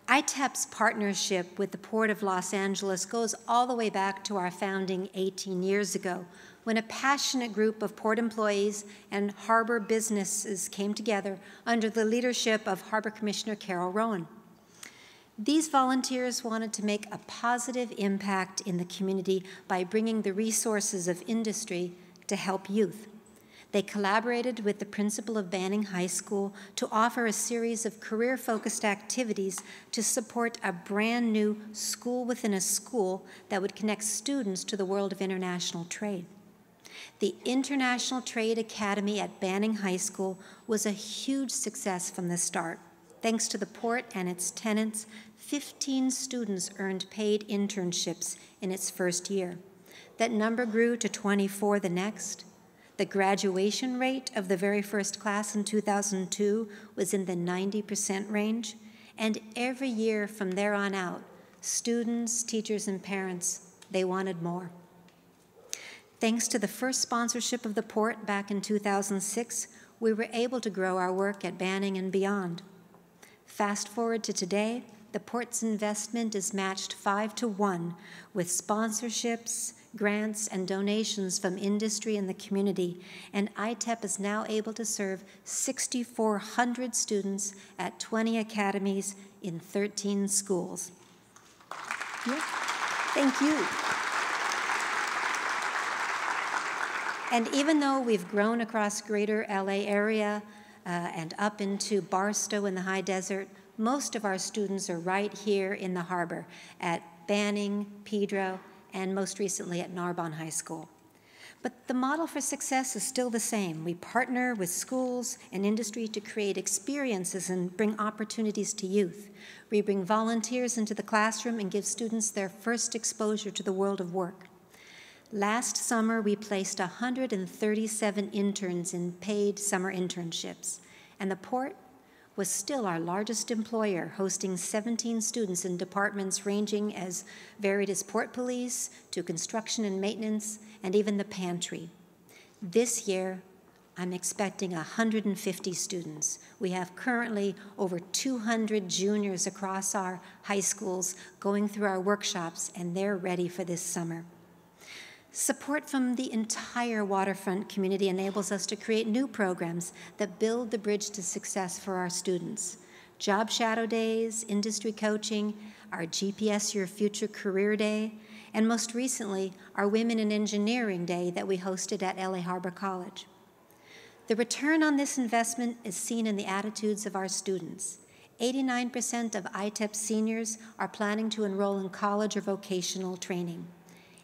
ITEP's partnership with the Port of Los Angeles goes all the way back to our founding 18 years ago, when a passionate group of port employees and harbor businesses came together under the leadership of Harbor Commissioner Carol Rowan. These volunteers wanted to make a positive impact in the community by bringing the resources of industry to help youth. They collaborated with the principal of Banning High School to offer a series of career-focused activities to support a brand new school within a school that would connect students to the world of international trade. The International Trade Academy at Banning High School was a huge success from the start. Thanks to the port and its tenants, 15 students earned paid internships in its first year. That number grew to 24 the next. The graduation rate of the very first class in 2002 was in the 90% range, and every year from there on out, students, teachers, and parents, they wanted more. Thanks to the first sponsorship of the port back in 2006, we were able to grow our work at Banning and beyond. Fast forward to today, the port's investment is matched 5-to-1 with sponsorships, grants, and donations from industry and the community, and ITEP is now able to serve 6,400 students at 20 academies in 13 schools. Yeah. Thank you. And even though we've grown across greater LA area and up into Barstow in the high desert, most of our students are right here in the harbor at Banning, Pedro, and most recently at Narbonne High School. But the model for success is still the same. We partner with schools and industry to create experiences and bring opportunities to youth. We bring volunteers into the classroom and give students their first exposure to the world of work. Last summer, we placed 137 interns in paid summer internships, and the port was still our largest employer, hosting 17 students in departments ranging as varied as port police to construction and maintenance, and even the pantry. This year, I'm expecting 150 students. We have currently over 200 juniors across our high schools going through our workshops, and they're ready for this summer. Support from the entire waterfront community enables us to create new programs that build the bridge to success for our students. Job Shadow Days, industry coaching, our GPS Your Future Career Day, and most recently, our Women in Engineering Day that we hosted at LA Harbor College. The return on this investment is seen in the attitudes of our students. 89% of ITEP seniors are planning to enroll in college or vocational training.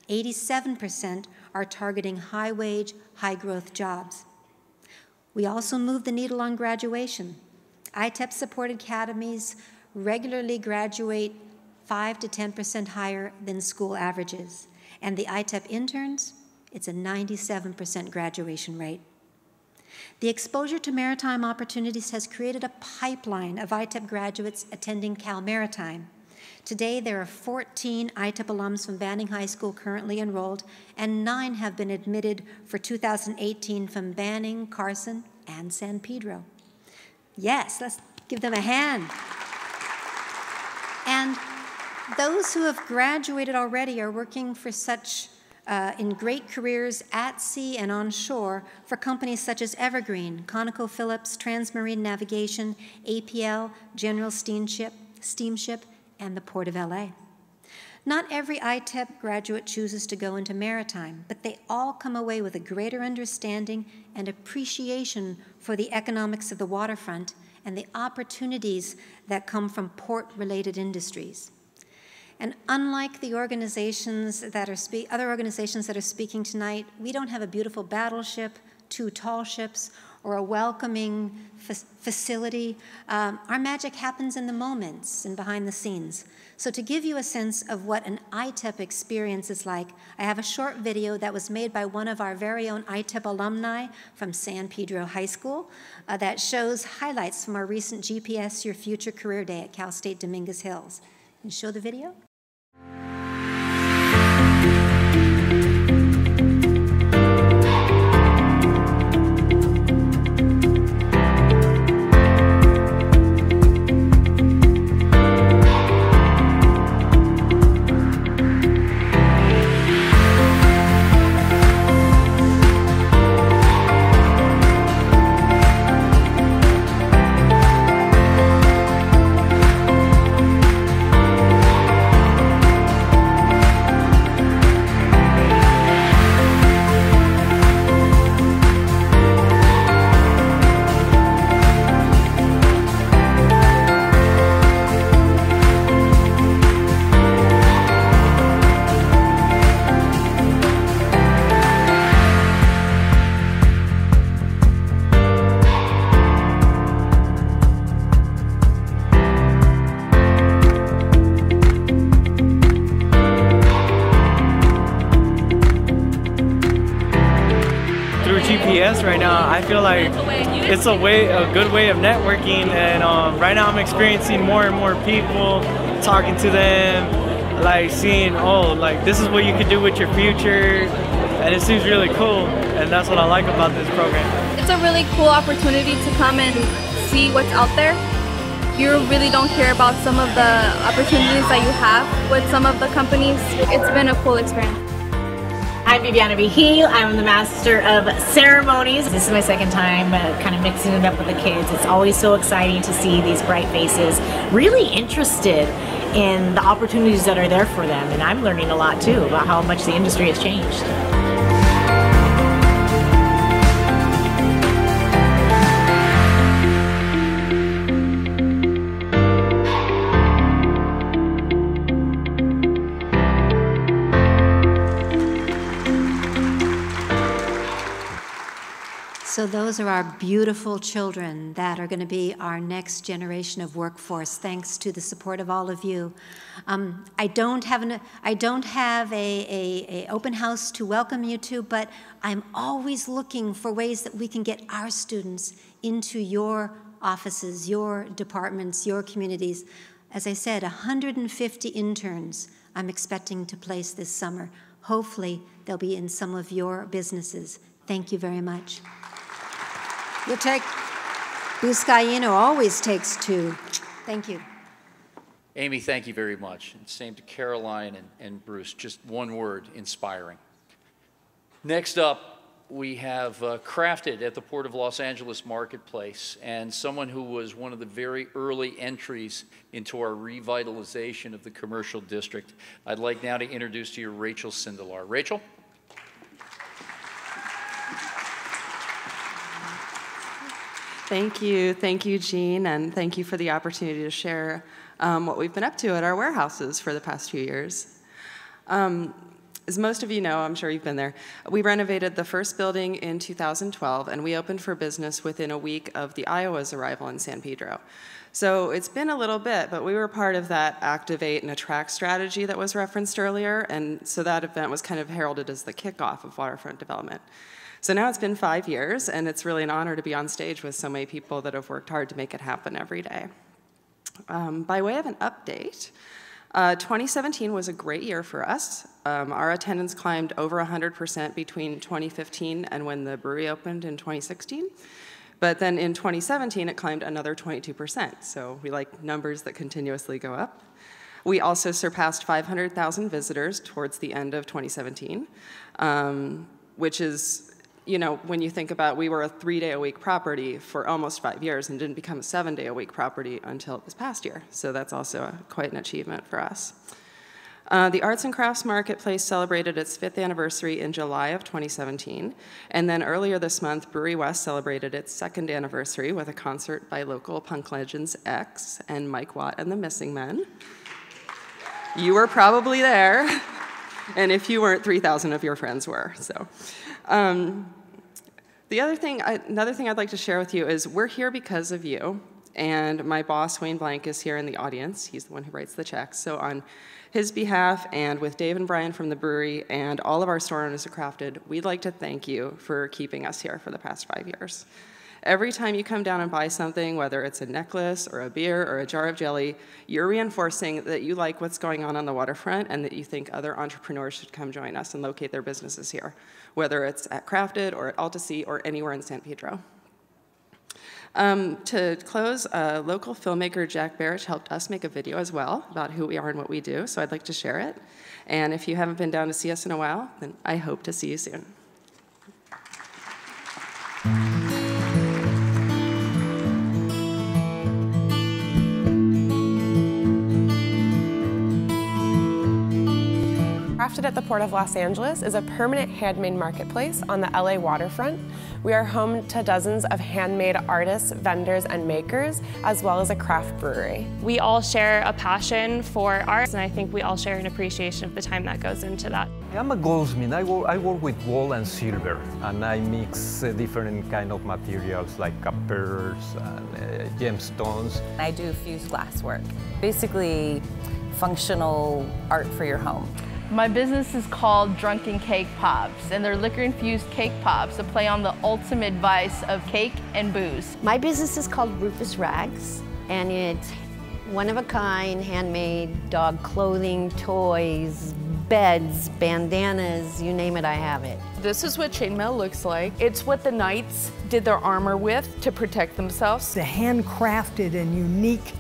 87% are targeting high-wage, high-growth jobs. We also move the needle on graduation. ITEP-supported academies regularly graduate 5 to 10% higher than school averages. And the ITEP interns, it's a 97% graduation rate. The exposure to maritime opportunities has created a pipeline of ITEP graduates attending Cal Maritime. Today, there are 14 ITEP alums from Banning High School currently enrolled, and 9 have been admitted for 2018 from Banning, Carson, and San Pedro. Yes, let's give them a hand. And those who have graduated already are working for such in great careers at sea and on shore for companies such as Evergreen, ConocoPhillips, Transmarine Navigation, APL, General Steamship, and the Port of LA. Not every ITEP graduate chooses to go into maritime, but they all come away with a greater understanding and appreciation for the economics of the waterfront and the opportunities that come from port-related industries. And unlike the organizations that are other organizations that are speaking tonight, we don't have a beautiful battleship, 2 tall ships, or a welcoming facility. Our magic happens in the moments and behind the scenes. So to give you a sense of what an ITEP experience is like, I have a short video that was made by one of our very own ITEP alumni from San Pedro High School that shows highlights from our recent GPS Your Future Career Day at Cal State Dominguez Hills. Can you show the video? Right now, I feel like it's a good way of networking, and right now I'm experiencing more and more people, talking to them, like seeing, oh, like this is what you could do with your future, and it seems really cool, and that's what I like about this program. It's a really cool opportunity to come and see what's out there. You really don't hear about some of the opportunities that you have with some of the companies. It's been a cool experience. I'm Viviana Vigil. I'm the Master of Ceremonies. This is my second time kind of mixing it up with the kids. It's always so exciting to see these bright faces really interested in the opportunities that are there for them. And I'm learning a lot too about how much the industry has changed. So those are our beautiful children that are going to be our next generation of workforce, thanks to the support of all of you. I don't have a open house to welcome you to, but I'm always looking for ways that we can get our students into your offices, your departments, your communities. As I said, 150 interns I'm expecting to place this summer. Hopefully, they'll be in some of your businesses. Thank you very much. You'll take, Buscaino always takes 2. Thank you. Amy, thank you very much. And same to Caroline and Bruce. Just one word, inspiring. Next up, we have crafted at the Port of Los Angeles Marketplace, and someone who was one of the very early entries into our revitalization of the commercial district. I'd like now to introduce to you Rachel Sindelar. Rachel? Thank you, Jean, and thank you for the opportunity to share what we've been up to at our warehouses for the past few years. As most of you know, I'm sure you've been there, we renovated the first building in 2012, and we opened for business within a week of the Iowa's arrival in San Pedro. So it's been a little bit, but we were part of that activate and attract strategy that was referenced earlier, and so that event was kind of heralded as the kickoff of waterfront development. So now it's been 5 years, and it's really an honor to be on stage with so many people that have worked hard to make it happen every day. By way of an update, 2017 was a great year for us. Our attendance climbed over 100% between 2015 and when the brewery opened in 2016. But then in 2017, it climbed another 22%. So we like numbers that continuously go up. We also surpassed 500,000 visitors towards the end of 2017, which is, you know, when you think about, we were a 3-day-a-week property for almost 5 years and didn't become a 7-day-a-week property until this past year. So that's also quite an achievement for us. The Arts and Crafts Marketplace celebrated its 5th anniversary in July of 2017. And then earlier this month, Brewery West celebrated its 2nd anniversary with a concert by local punk legends X and Mike Watt and the Missing Men. You were probably there. And if you weren't, 3,000 of your friends were. So. Another thing I'd like to share with you is we're here because of you, and my boss, Wayne Blank, is here in the audience. He's the one who writes the checks. So on his behalf, and with Dave and Brian from the brewery, and all of our store owners at Crafted, we'd like to thank you for keeping us here for the past 5 years. Every time you come down and buy something, whether it's a necklace or a beer or a jar of jelly, you're reinforcing that you like what's going on the waterfront and that you think other entrepreneurs should come join us and locate their businesses here, whether it's at Crafted or at AltaSea or anywhere in San Pedro. To close, local filmmaker Jack Barrett helped us make a video as well about who we are and what we do, so I'd like to share it. And if you haven't been down to see us in a while, then I hope to see you soon. Crafted at the Port of Los Angeles is a permanent handmade marketplace on the LA waterfront. We are home to dozens of handmade artists, vendors, and makers, as well as a craft brewery. We all share a passion for art, and I think we all share an appreciation of the time that goes into that. I'm a goldsmith. I work with gold and silver, and I mix different kind of materials like pearls and gemstones. I do fused glass work, basically functional art for your home. My business is called Drunken Cake Pops, and they're liquor-infused cake pops that play on the ultimate vice of cake and booze. My business is called Rufus Rags, and it's one-of-a-kind, handmade dog clothing, toys, beds, bandanas, you name it, I have it. This is what chainmail looks like. It's what the knights did their armor with to protect themselves. The handcrafted and unique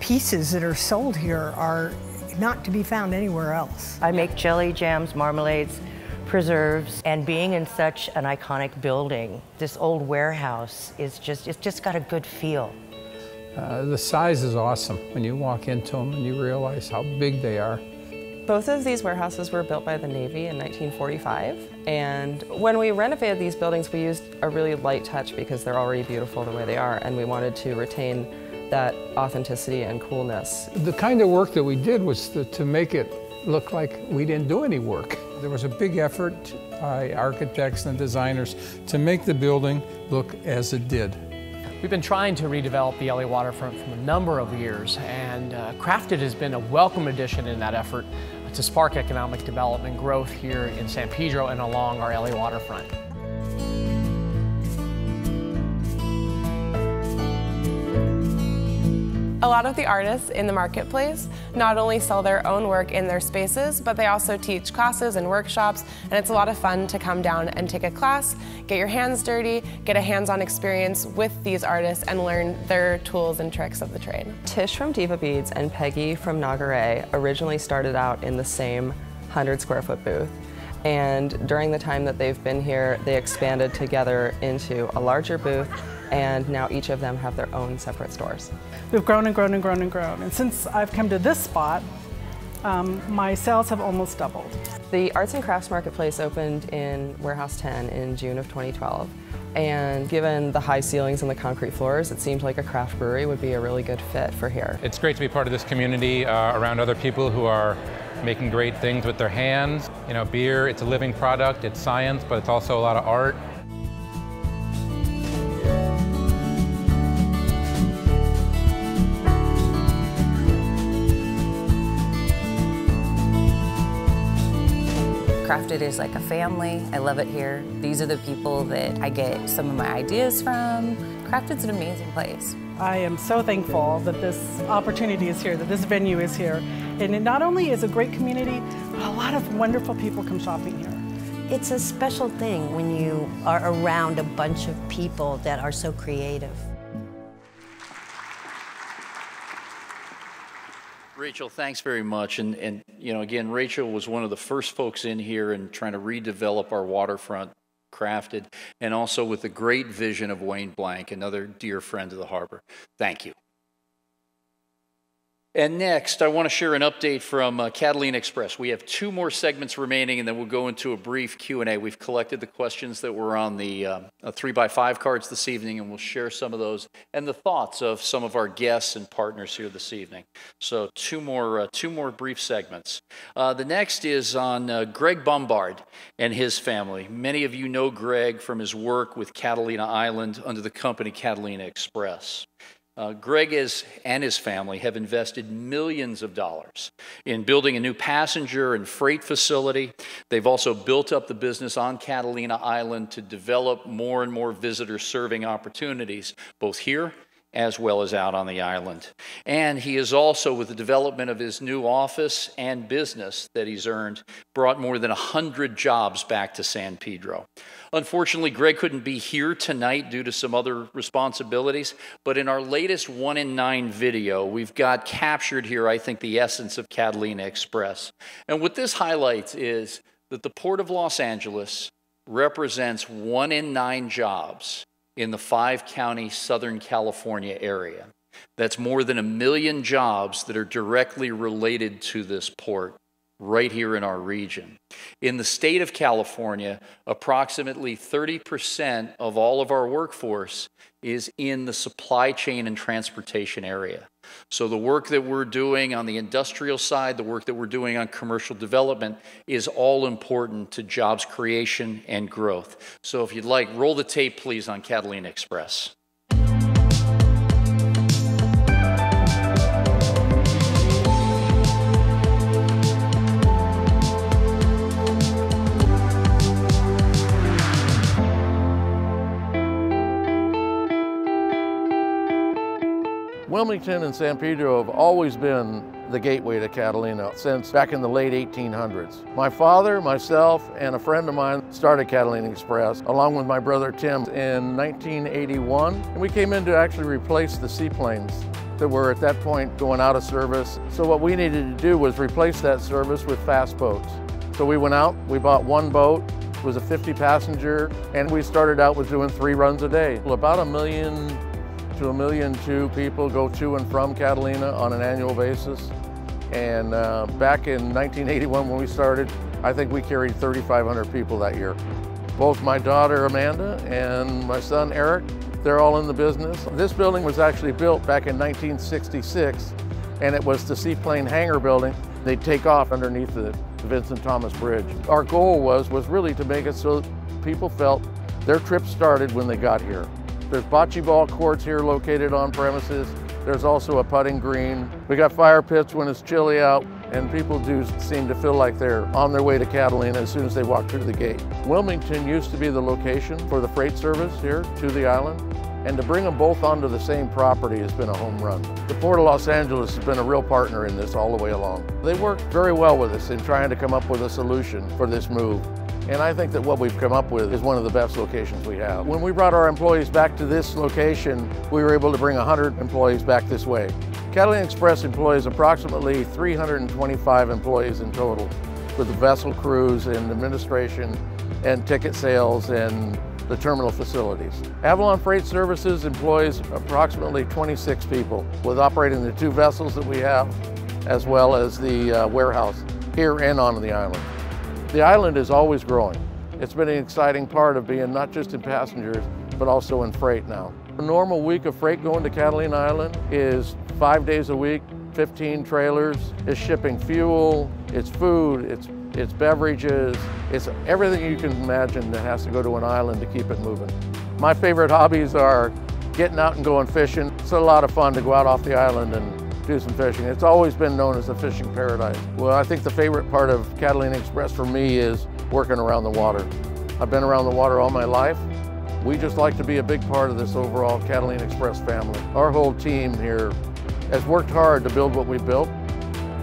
pieces that are sold here are not to be found anywhere else. I make jelly, jams, marmalades, preserves, and being in such an iconic building, this old warehouse is it's just got a good feel. The size is awesome when you walk into them and you realize how big they are. Both of these warehouses were built by the Navy in 1945, and when we renovated these buildings, we used a really light touch because they're already beautiful the way they are, and we wanted to retain that authenticity and coolness. The kind of work that we did was to make it look like we didn't do any work. There was a big effort by architects and designers to make the building look as it did. We've been trying to redevelop the LA waterfront for a number of years, and Crafted has been a welcome addition in that effort to spark economic development growth here in San Pedro and along our LA waterfront. A lot of the artists in the marketplace not only sell their own work in their spaces, but they also teach classes and workshops, and it's a lot of fun to come down and take a class, get your hands dirty, get a hands-on experience with these artists and learn their tools and tricks of the trade. Tish from Diva Beads and Peggy from Nagaray originally started out in the same 100-square-foot booth. And during the time that they've been here, they expanded together into a larger booth, and now each of them have their own separate stores. We've grown and grown and grown and grown. And since I've come to this spot, my sales have almost doubled. The Arts and Crafts Marketplace opened in Warehouse 10 in June of 2012. And given the high ceilings and the concrete floors, it seemed like a craft brewery would be a really good fit for here. It's great to be part of this community around other people who are making great things with their hands. You know, beer, it's a living product, it's science, but it's also a lot of art. Crafted is like a family. I love it here. These are the people that I get some of my ideas from. Crafted's an amazing place. I am so thankful that this opportunity is here, that this venue is here. And it not only is a great community, but a lot of wonderful people come shopping here. It's a special thing when you are around a bunch of people that are so creative. Rachel, thanks very much. And you know, again, Rachel was one of the first folks in here and trying to redevelop our waterfront, Crafted, and also with the great vision of Wayne Blank, another dear friend of the harbor. Thank you. And next, I want to share an update from Catalina Express. We have 2 more segments remaining, and then we'll go into a brief Q&A. We've collected the questions that were on the 3x5 cards this evening, and we'll share some of those and the thoughts of some of our guests and partners here this evening. So 2 more brief segments. The next is on Greg Bombard and his family. Many of you know Greg from his work with Catalina Island under the company Catalina Express. Greg and his family have invested millions of dollars in building a new passenger and freight facility. They've also built up the business on Catalina Island to develop more and more visitor serving opportunities, both here as well as out on the island. And he is also, with the development of his new office and business that he's earned, brought more than 100 jobs back to San Pedro. Unfortunately, Greg couldn't be here tonight due to some other responsibilities, but in our latest 1 in 9 video, we've got captured here, I think, the essence of Catalina Express. And what this highlights is that the Port of Los Angeles represents 1 in 9 jobs in the 5-county Southern California area. That's more than 1 million jobs that are directly related to this port right here in our region. In the state of California, approximately 30% of all of our workforce is in the supply chain and transportation area. So the work that we're doing on the industrial side, the work that we're doing on commercial development is all important to jobs creation and growth. So if you'd like, roll the tape, please, on Catalina Express. Wilmington and San Pedro have always been the gateway to Catalina since back in the late 1800s. My father, myself, and a friend of mine started Catalina Express along with my brother Tim in 1981. And we came in to actually replace the seaplanes that were at that point going out of service. So what we needed to do was replace that service with fast boats. So we went out, we bought 1 boat, it was a 50-passenger, and we started out with doing 3 runs a day. Well, about 1 million to 1.2 million people go to and from Catalina on an annual basis. And back in 1981 when we started, I think we carried 3,500 people that year. Both my daughter Amanda and my son Eric, they're all in the business. This building was actually built back in 1966, and it was the seaplane hangar building They'd take off underneath the Vincent Thomas Bridge. Our goal was really to make it so people felt their trip started when they got here. There's bocce ball courts here located on premises. There's also a putting green. We got fire pits when it's chilly out, and people do seem to feel like they're on their way to Catalina as soon as they walk through the gate. Wilmington used to be the location for the freight service here to the island, and to bring them both onto the same property has been a home run. The Port of Los Angeles has been a real partner in this all the way along. They worked very well with us in trying to come up with a solution for this move. And I think that what we've come up with is one of the best locations we have. When we brought our employees back to this location, we were able to bring 100 employees back this way. Catalina Express employs approximately 325 employees in total, with the vessel crews and administration and ticket sales and the terminal facilities. Avalon Freight Services employs approximately 26 people, with operating the 2 vessels that we have, as well as the warehouse here and on the island. The island is always growing. It's been an exciting part of being not just in passengers, but also in freight now. A normal week of freight going to Catalina Island is 5 days a week, 15 trailers. It's shipping fuel, it's food, it's beverages, it's everything you can imagine that has to go to an island to keep it moving. My favorite hobbies are getting out and going fishing. It's a lot of fun to go out off the island and do some fishing. It's always been known as a fishing paradise. Well, I think the favorite part of Catalina Express for me is working around the water. I've been around the water all my life. We just like to be a big part of this overall Catalina Express family. Our whole team here has worked hard to build what we built.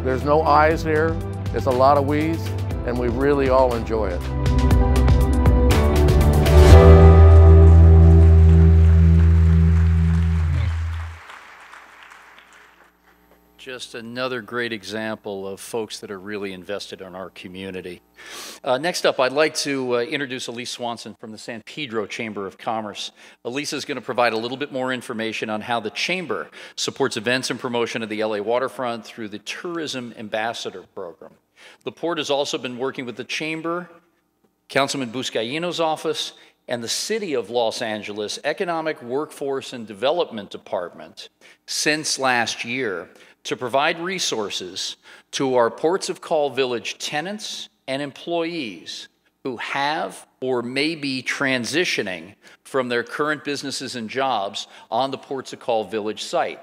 There's no I's here, it's a lot of we's, and we really all enjoy it. Just another great example of folks that are really invested in our community. Next up, I'd like to introduce Elise Swanson from the San Pedro Chamber of Commerce. Elise is going to provide a little bit more information on how the Chamber supports events and promotion of the LA waterfront through the Tourism Ambassador Program. The Port has also been working with the Chamber, Councilman Buscaino's office, and the City of Los Angeles Economic Workforce and Development Department since last year to provide resources to our Ports of Call Village tenants and employees who have or may be transitioning from their current businesses and jobs on the Ports of Call Village site.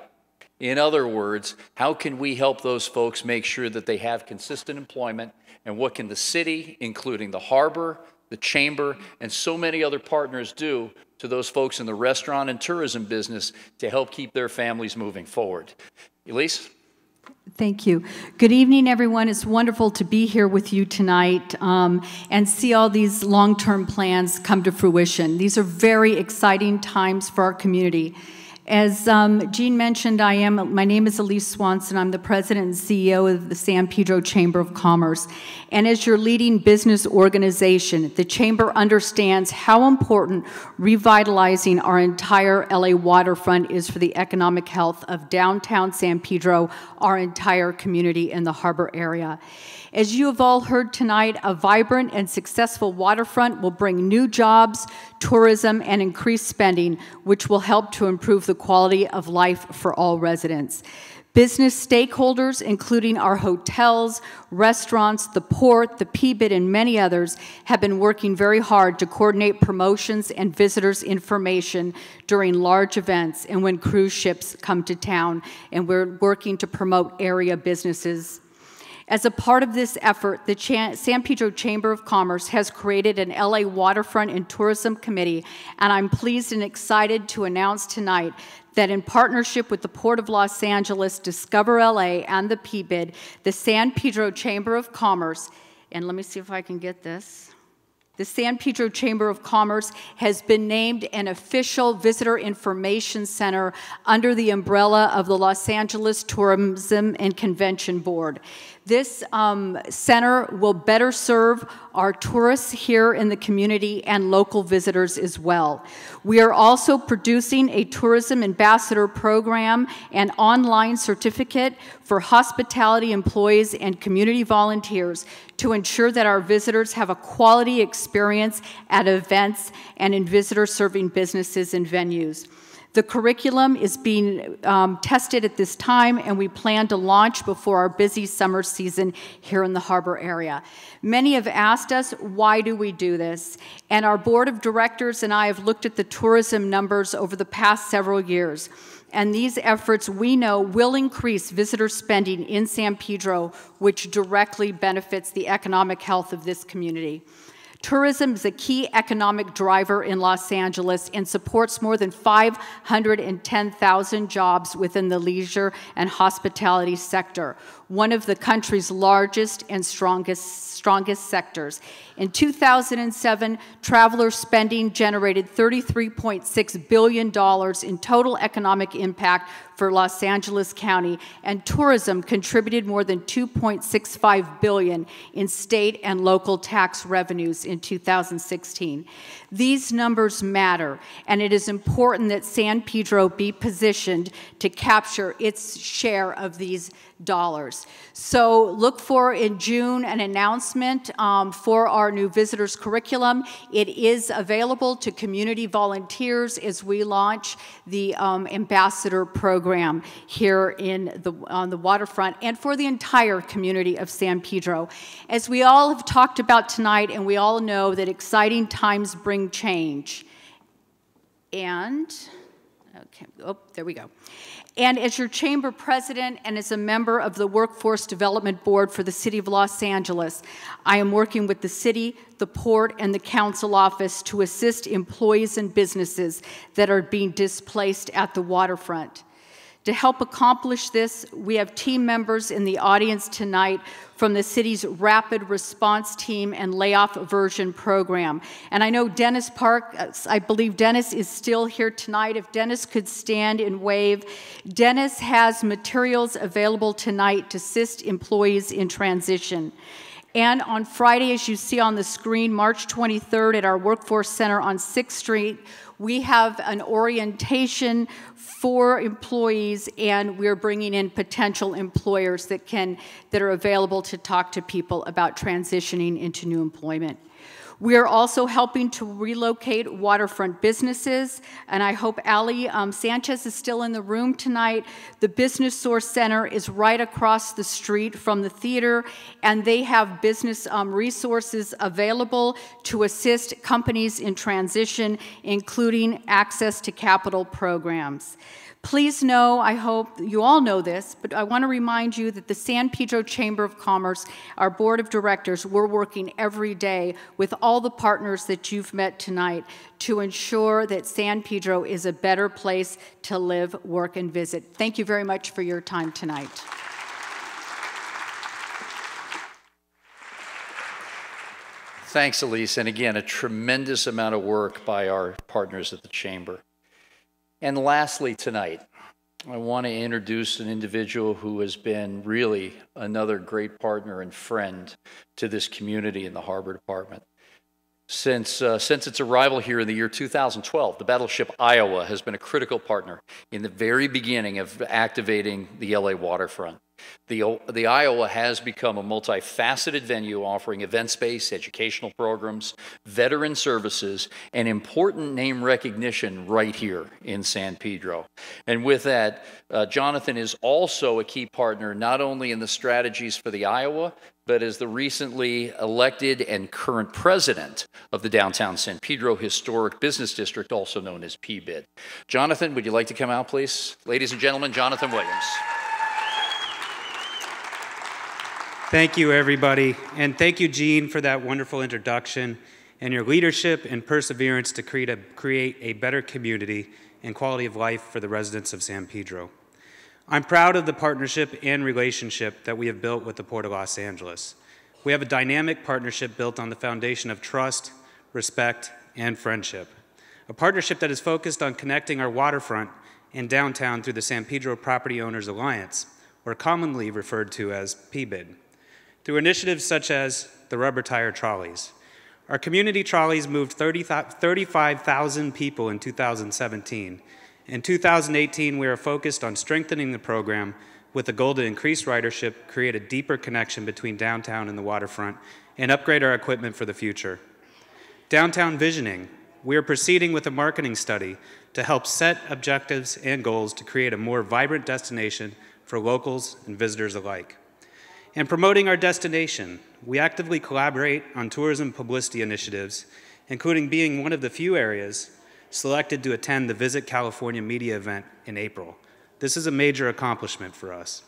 In other words, how can we help those folks make sure that they have consistent employment, and what can the city, including the harbor, the chamber, and so many other partners do to those folks in the restaurant and tourism business to help keep their families moving forward? Elise? Thank you. Good evening, everyone. It's wonderful to be here with you tonight and see all these long-term plans come to fruition. These are very exciting times for our community. As Jean mentioned, my name is Elise Swanson. I'm the president and CEO of the San Pedro Chamber of Commerce. And as your leading business organization, the Chamber understands how important revitalizing our entire LA waterfront is for the economic health of downtown San Pedro, our entire community in the harbor area. As you have all heard tonight, a vibrant and successful waterfront will bring new jobs, tourism, and increased spending, which will help to improve the quality of life for all residents. Business stakeholders, including our hotels, restaurants, the port, the PBID, and many others, have been working very hard to coordinate promotions and visitors information during large events and when cruise ships come to town, and we're working to promote area businesses. As a part of this effort, the San Pedro Chamber of Commerce has created an LA Waterfront and Tourism Committee, and I'm pleased and excited to announce tonight that in partnership with the Port of Los Angeles, Discover LA, and the PBID, the San Pedro Chamber of Commerce, and let me see if I can get this, the San Pedro Chamber of Commerce has been named an official visitor information center under the umbrella of the Los Angeles Tourism and Convention Board. This center will better serve our tourists here in the community and local visitors as well. We are also producing a tourism ambassador program and online certificate for hospitality employees and community volunteers to ensure that our visitors have a quality experience at events and in visitor-serving businesses and venues. The curriculum is being tested at this time, and we plan to launch before our busy summer season here in the harbor area. Many have asked us, why do we do this? And our board of directors and I have looked at the tourism numbers over the past several years. And these efforts, we know, will increase visitor spending in San Pedro, which directly benefits the economic health of this community. Tourism is a key economic driver in Los Angeles and supports more than 510,000 jobs within the leisure and hospitality sector, one of the country's largest and strongest sectors. In 2007, traveler spending generated $33.6 billion in total economic impact for Los Angeles County, and tourism contributed more than $2.65 billion in state and local tax revenues in 2016. These numbers matter, and it is important that San Pedro be positioned to capture its share of these dollars. So look for in June an announcement for our new visitors curriculum. It is available to community volunteers as we launch the ambassador program here on the waterfront and for the entire community of San Pedro. As we all have talked about tonight, and we all know that exciting times bring change. And, okay, oh, there we go. And as your chamber president and as a member of the Workforce Development Board for the City of Los Angeles, I am working with the city, the port, and the council office to assist employees and businesses that are being displaced at the waterfront. To help accomplish this, we have team members in the audience tonight from the city's Rapid Response Team and Layoff Aversion Program. And I know Dennis Park, I believe Dennis is still here tonight. If Dennis could stand and wave. Dennis has materials available tonight to assist employees in transition. And on Friday, as you see on the screen, March 23rd at our Workforce Center on 6th Street, we have an orientation for employees, and we're bringing in potential employers that are available to talk to people about transitioning into new employment. We are also helping to relocate waterfront businesses, and I hope Ali Sanchez is still in the room tonight. The Business Source Center is right across the street from the theater, and they have business resources available to assist companies in transition, including access to capital programs. Please know, I hope you all know this, but I want to remind you that the San Pedro Chamber of Commerce, our board of directors, we're working every day with all the partners that you've met tonight to ensure that San Pedro is a better place to live, work, and visit. Thank you very much for your time tonight. Thanks, Elise, and again, a tremendous amount of work by our partners at the Chamber. And lastly tonight, I want to introduce an individual who has been really another great partner and friend to this community in the Harbor Department. Since its arrival here in the year 2012, the Battleship Iowa has been a critical partner in the very beginning of activating the LA waterfront. The Iowa has become a multifaceted venue offering event space, educational programs, veteran services, and important name recognition right here in San Pedro. And with that, Jonathan is also a key partner not only in the strategies for the Iowa, but as the recently elected and current president of the Downtown San Pedro Historic Business District, also known as PBID. Jonathan, would you like to come out, please? Ladies and gentlemen, Jonathan Williams. Thank you, everybody, and thank you, Jean, for that wonderful introduction and your leadership and perseverance to create a better community and quality of life for the residents of San Pedro. I'm proud of the partnership and relationship that we have built with the Port of Los Angeles. We have a dynamic partnership built on the foundation of trust, respect, and friendship. A partnership that is focused on connecting our waterfront and downtown through the San Pedro Property Owners Alliance, or commonly referred to as PBID. Through initiatives such as the rubber tire trolleys. Our community trolleys moved 35,000 people in 2017. In 2018, we are focused on strengthening the program with the goal to increase ridership, create a deeper connection between downtown and the waterfront, and upgrade our equipment for the future. Downtown visioning. we are proceeding with a marketing study to help set objectives and goals to create a more vibrant destination for locals and visitors alike. In promoting our destination, we actively collaborate on tourism publicity initiatives, including being one of the few areas selected to attend the Visit California media event in April. This is a major accomplishment for us.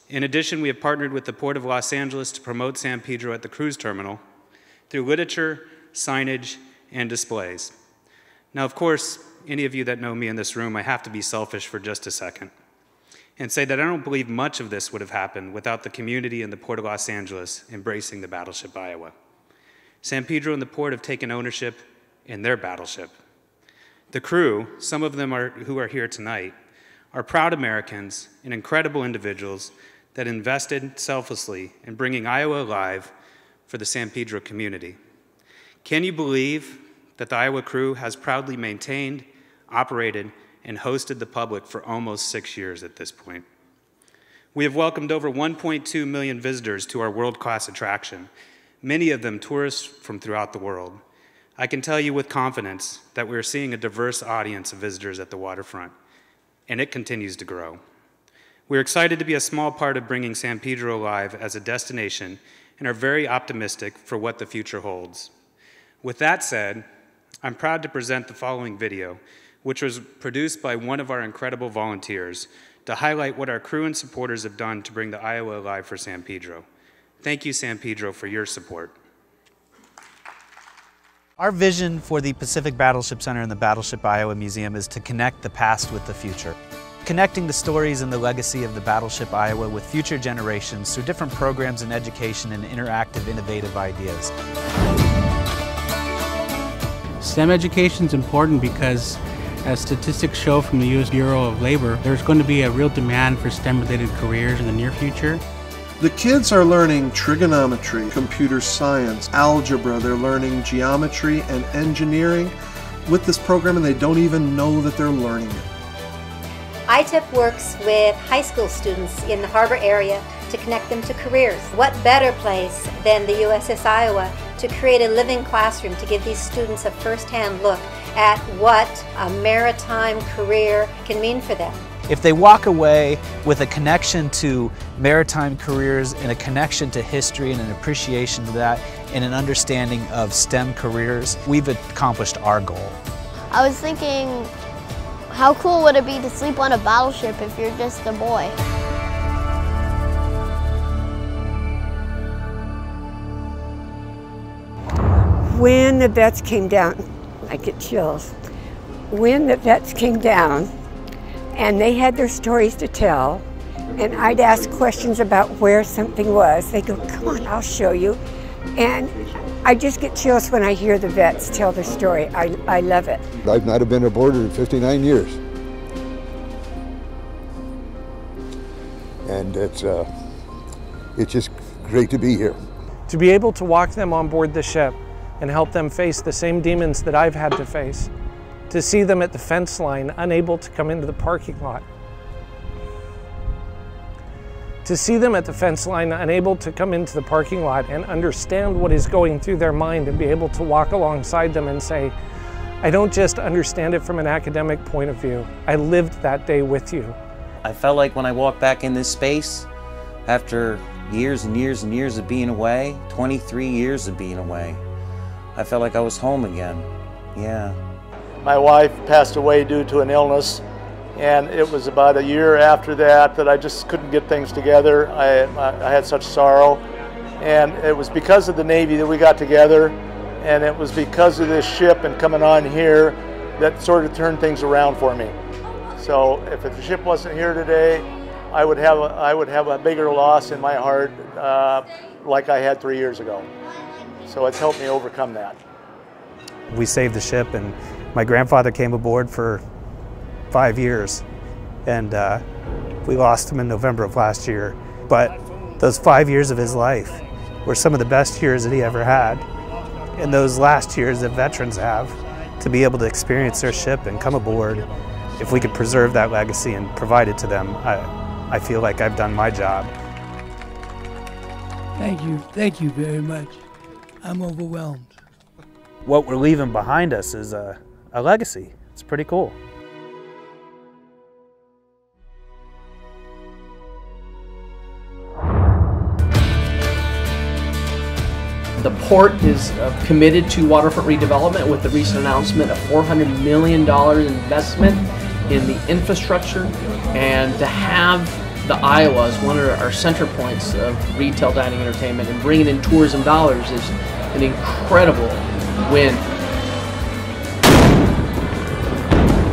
In addition, we have partnered with the Port of Los Angeles to promote San Pedro at the cruise terminal through literature, signage, and displays. Now, of course, any of you that know me in this room, I have to be selfish for just a second and say that I don't believe much of this would have happened without the community and the Port of Los Angeles embracing the Battleship Iowa. San Pedro and the Port have taken ownership in their battleship. The crew, some of them who are here tonight, are proud Americans and incredible individuals that invested selflessly in bringing Iowa alive for the San Pedro community. Can you believe that the Iowa crew has proudly maintained, operated, and hosted the public for almost 6 years at this point? We have welcomed over 1.2 million visitors to our world-class attraction, many of them tourists from throughout the world. I can tell you with confidence that we're seeing a diverse audience of visitors at the waterfront, and it continues to grow. We're excited to be a small part of bringing San Pedro alive as a destination and are very optimistic for what the future holds. With that said, I'm proud to present the following video, which was produced by one of our incredible volunteers to highlight what our crew and supporters have done to bring the Iowa alive for San Pedro. Thank you, San Pedro, for your support. Our vision for the Pacific Battleship Center and the Battleship Iowa Museum is to connect the past with the future. Connecting the stories and the legacy of the Battleship Iowa with future generations through different programs in education and interactive, innovative ideas. STEM education is important because, as statistics show from the U.S. Bureau of Labor, there's going to be a real demand for STEM-related careers in the near future. The kids are learning trigonometry, computer science, algebra, they're learning geometry and engineering with this program, and they don't even know that they're learning it. ITEP works with high school students in the harbor area to connect them to careers. What better place than the USS Iowa to create a living classroom to give these students a first-hand look at what a maritime career can mean for them. If they walk away with a connection to maritime careers and a connection to history and an appreciation to that and an understanding of STEM careers, we've accomplished our goal. I was thinking, how cool would it be to sleep on a battleship if you're just a boy? When the vets came down, I get chills. When the vets came down, and they had their stories to tell, and I'd ask questions about where something was. They go, come on, I'll show you. And I just get chills when I hear the vets tell their story. I love it. I've not been aboard in 59 years. And it's just great to be here. To be able to walk them on board the ship and help them face the same demons that I've had to face. To see them at the fence line, unable to come into the parking lot. To see them at the fence line, unable to come into the parking lot and understand what is going through their mind and be able to walk alongside them and say, I don't just understand it from an academic point of view. I lived that day with you. I felt like when I walked back in this space, after years and years and years of being away, 23 years of being away, I felt like I was home again, yeah. My wife passed away due to an illness, and it was about a year after that I just couldn't get things together. I had such sorrow, and it was because of the Navy that we got together, and it was because of this ship and coming on here that sort of turned things around for me. So if the ship wasn't here today, I would have a bigger loss in my heart like I had 3 years ago. So it's helped me overcome that. We saved the ship, and my grandfather came aboard for 5 years, and we lost him in November of last year. But those 5 years of his life were some of the best years that he ever had. And those last years that veterans have, to be able to experience their ship and come aboard, if we could preserve that legacy and provide it to them, I feel like I've done my job. Thank you very much. I'm overwhelmed. what we're leaving behind us is a legacy. It's pretty cool. The port is committed to waterfront redevelopment with the recent announcement of $400 million investment in the infrastructure, and to have the Iowa as one of our center points of retail, dining, entertainment, and bringing in tourism dollars is an incredible win.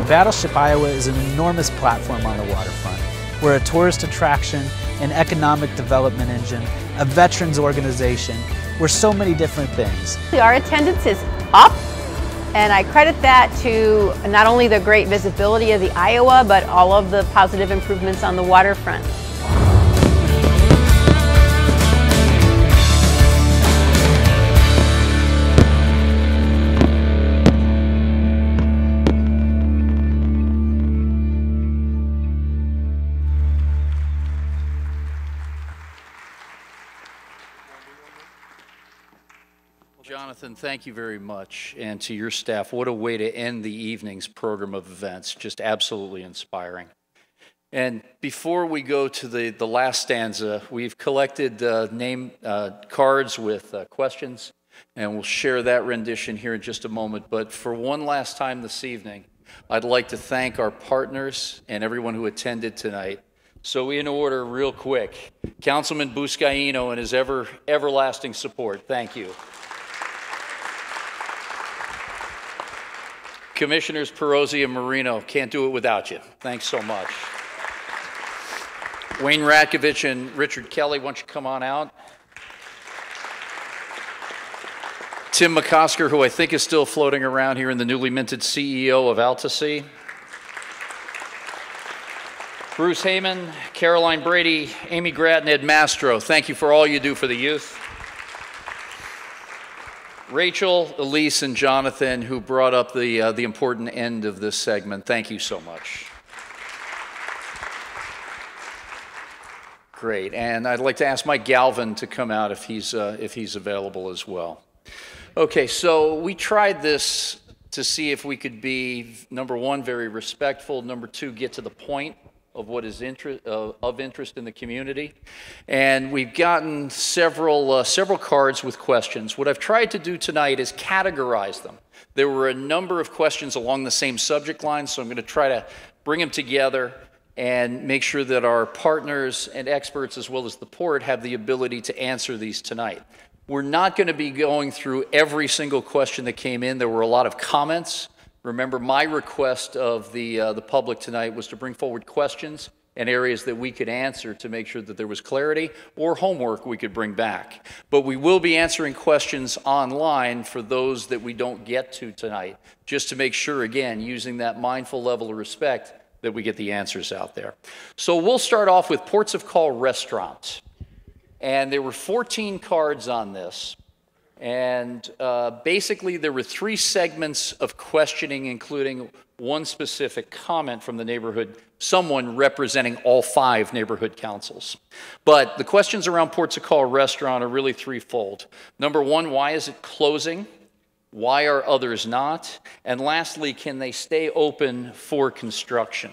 Battleship Iowa is an enormous platform on the waterfront. We're a tourist attraction, an economic development engine, a veterans organization. We're so many different things. Our attendance is up, and I credit that to not only the great visibility of the Iowa, but all of the positive improvements on the waterfront. Jonathan, thank you very much, and to your staff, what a way to end the evening's program of events, just absolutely inspiring. And before we go to the last stanza, we've collected name cards with questions, and we'll share that rendition here in just a moment. But for one last time this evening, I'd like to thank our partners and everyone who attended tonight. So in order, real quick, Councilman Buscaino and his everlasting support, thank you. Commissioners Perozzi and Marino, can't do it without you. Thanks so much. Wayne Ratkovich and Richard Kelly, why don't you come on out? Tim McCosker, who I think is still floating around here, and the newly minted CEO of AltaSea. Bruce Heyman, Caroline Brady, Amy Gratt, and Ed Mastro, thank you for all you do for the youth. Rachel, Elise, and Jonathan, who brought up the important end of this segment, thank you so much. Great, and I'd like to ask Mike Galvin to come out if he's available as well. Okay, so we tried this to see if we could be, number one, very respectful, number two, get to the point of what is of interest in the community. And we've gotten several cards with questions. What I've tried to do tonight is categorize them. There were a number of questions along the same subject line, so I'm going to try to bring them together and make sure that our partners and experts, as well as the port, have the ability to answer these tonight. We're not going to be going through every single question that came in. There were a lot of comments. Remember, my request of the public tonight was to bring forward questions and areas that we could answer to make sure that there was clarity, or homework we could bring back. But we will be answering questions online for those that we don't get to tonight, just to make sure, again, using that mindful level of respect, that we get the answers out there. So we'll start off with ports of call restaurants. And there were 14 cards on this. And basically, there were 3 segments of questioning, including one specific comment from the neighborhood, someone representing all 5 neighborhood councils. But the questions around ports of call restaurant are really threefold. Number one, why is it closing? Why are others not? And lastly, can they stay open for construction?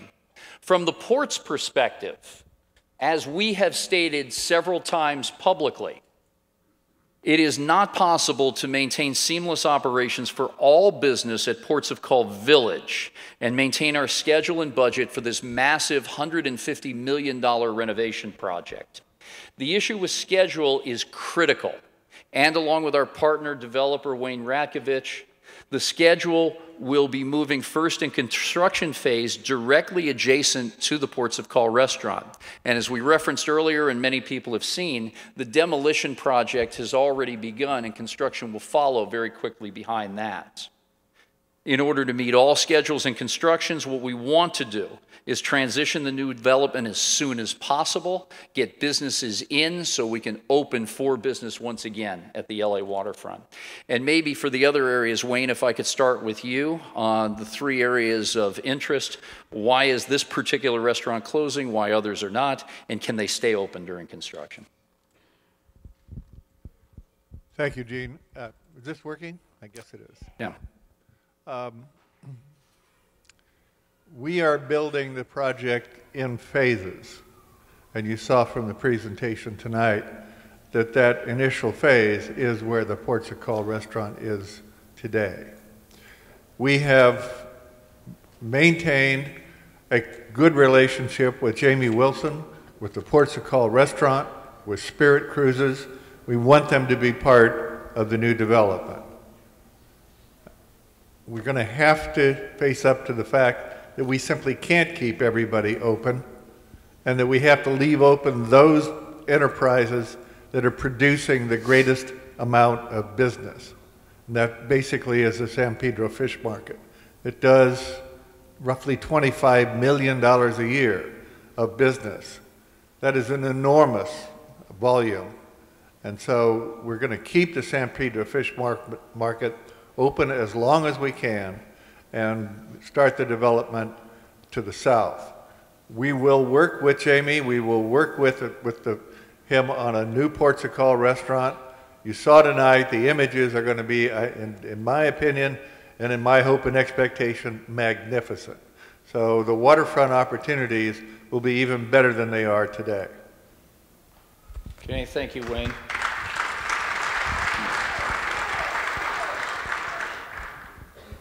From the port's perspective, as we have stated several times publicly, it is not possible to maintain seamless operations for all business at Ports of Call Village and maintain our schedule and budget for this massive $150 million renovation project. The issue with schedule is critical, and along with our partner developer Wayne Ratkovich, the schedule will be moving first in construction phase directly adjacent to the Ports of Call restaurant. And as we referenced earlier, and many people have seen, the demolition project has already begun and construction will follow very quickly behind that. In order to meet all schedules and constructions, what we want to do is transition the new development as soon as possible, get businesses in so we can open for business once again at the LA waterfront. And maybe for the other areas, Wayne, if I could start with you on the 3 areas of interest. Why is this particular restaurant closing? Why others are not? And can they stay open during construction? Thank you, Gene. Is this working? I guess it is. Yeah. We are building the project in phases. And you saw from the presentation tonight that that initial phase is where the Ports of Call restaurant is today. We have maintained a good relationship with Jamie Wilson, with the Ports of Call restaurant, with Spirit Cruises. We want them to be part of the new development. We're going to have to face up to the fact that we simply can't keep everybody open, and that we have to leave open those enterprises that are producing the greatest amount of business. And that basically is the San Pedro Fish Market. It does roughly $25 million a year of business. That is an enormous volume. And so we're going to keep the San Pedro Fish Market open as long as we can and start the development to the south. We will work with Jamie. We will work with him on a new Ports of Call restaurant. You saw tonight the images are going to be, in my opinion, and in my hope and expectation, magnificent. So the waterfront opportunities will be even better than they are today. Okay, thank you, Wayne.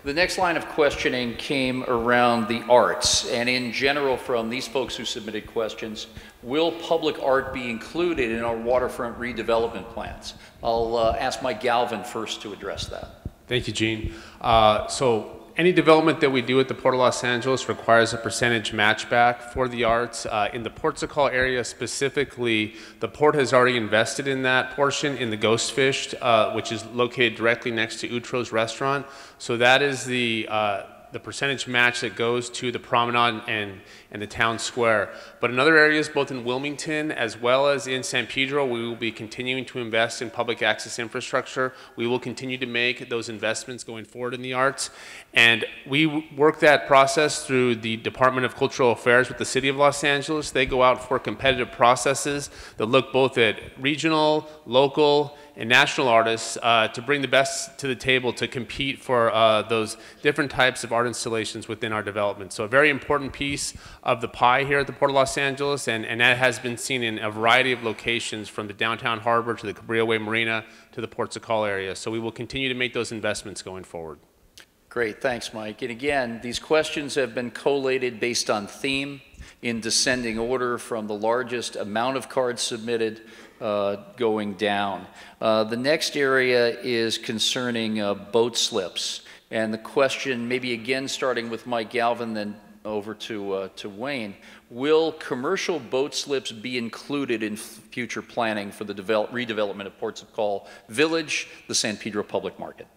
The next line of questioning came around the arts, and in general from these folks who submitted questions, will public art be included in our waterfront redevelopment plans? I'll ask Mike Galvin first to address that. Thank you, Gene. So any development that we do at the Port of Los Angeles requires a percentage match back for the arts. In the Ports of Call area specifically, the port has already invested in that portion in the Ghost Fish, which is located directly next to Utro's restaurant. So that is the percentage match that goes to the promenade and the town square. But in other areas, both in Wilmington as well as in San Pedro, we will be continuing to invest in public access infrastructure. We will continue to make those investments going forward in the arts. And we work that process through the Department of Cultural Affairs with the City of Los Angeles. They go out for competitive processes that look both at regional, local, and national artists to bring the best to the table to compete for those different types of art installations within our development. So a very important piece of the pie here at the Port of Los Angeles, and that has been seen in a variety of locations from the downtown harbor to the Cabrillo Marina to the Ports of Call area. So we will continue to make those investments going forward. Great, thanks, Mike. And again, these questions have been collated based on theme in descending order from the largest amount of cards submitted going down. The next area is concerning boat slips. And the question, maybe again starting with Mike Galvin, then over to Wayne, will commercial boat slips be included in future planning for the redevelopment of Ports of Call Village, the San Pedro Public Market?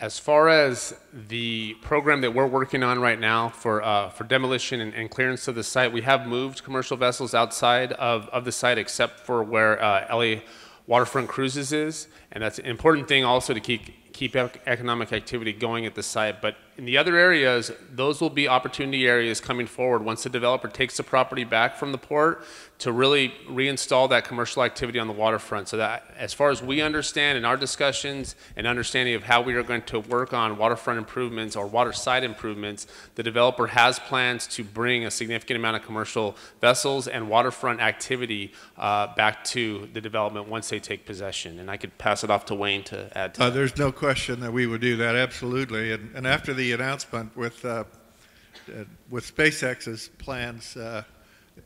As far as the program that we're working on right now for demolition and clearance of the site, we have moved commercial vessels outside of the site except for where LA Waterfront Cruises is, and that's an important thing also to keep economic activity going at the site. But in the other areas, those will be opportunity areas coming forward once the developer takes the property back from the port to really reinstall that commercial activity on the waterfront. So that as far as we understand in our discussions and understanding of how we are going to work on waterfront improvements or waterside improvements, the developer has plans to bring a significant amount of commercial vessels and waterfront activity back to the development once they take possession. And I could pass it off to Wayne to add to that. There's no question that we would do that, absolutely. And after the announcement with SpaceX's plans,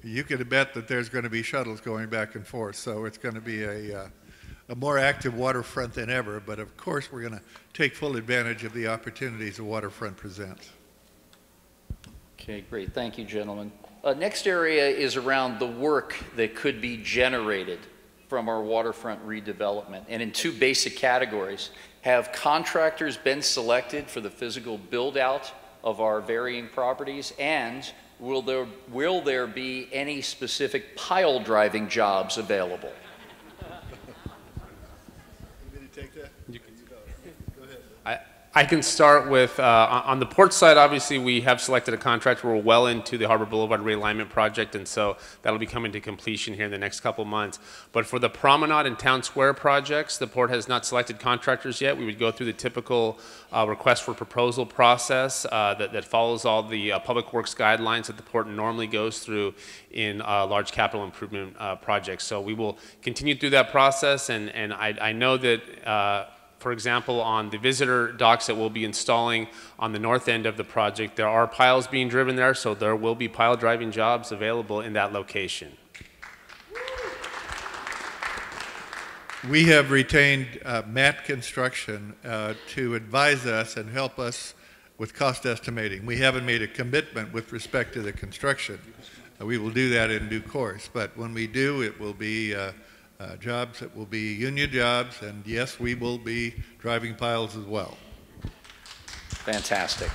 you could bet that there's going to be shuttles going back and forth. So it's going to be a more active waterfront than ever. But of course, we're going to take full advantage of the opportunities the waterfront presents. Okay, great. Thank you, gentlemen. Next area is around the work that could be generated from our waterfront redevelopment. And in two basic categories, have contractors been selected for the physical build out of our varying properties, and will there be any specific pile driving jobs available? You take that? You can go ahead. I can start with, on the port side, obviously we have selected a contract. We're well into the Harbor Boulevard realignment project, and so that'll be coming to completion here in the next couple months. But for the Promenade and Town Square projects, the port has not selected contractors yet. We would go through the typical request for proposal process that follows all the public works guidelines that the port normally goes through in large capital improvement projects. So we will continue through that process, and I know that for example, on the visitor docks that we'll be installing on the north end of the project, there are piles being driven there, so there will be pile driving jobs available in that location. We have retained Matt Construction to advise us and help us with cost estimating. We haven't made a commitment with respect to the construction. We will do that in due course, but when we do, it will be jobs that will be union jobs, and yes, we will be driving piles as well. Fantastic.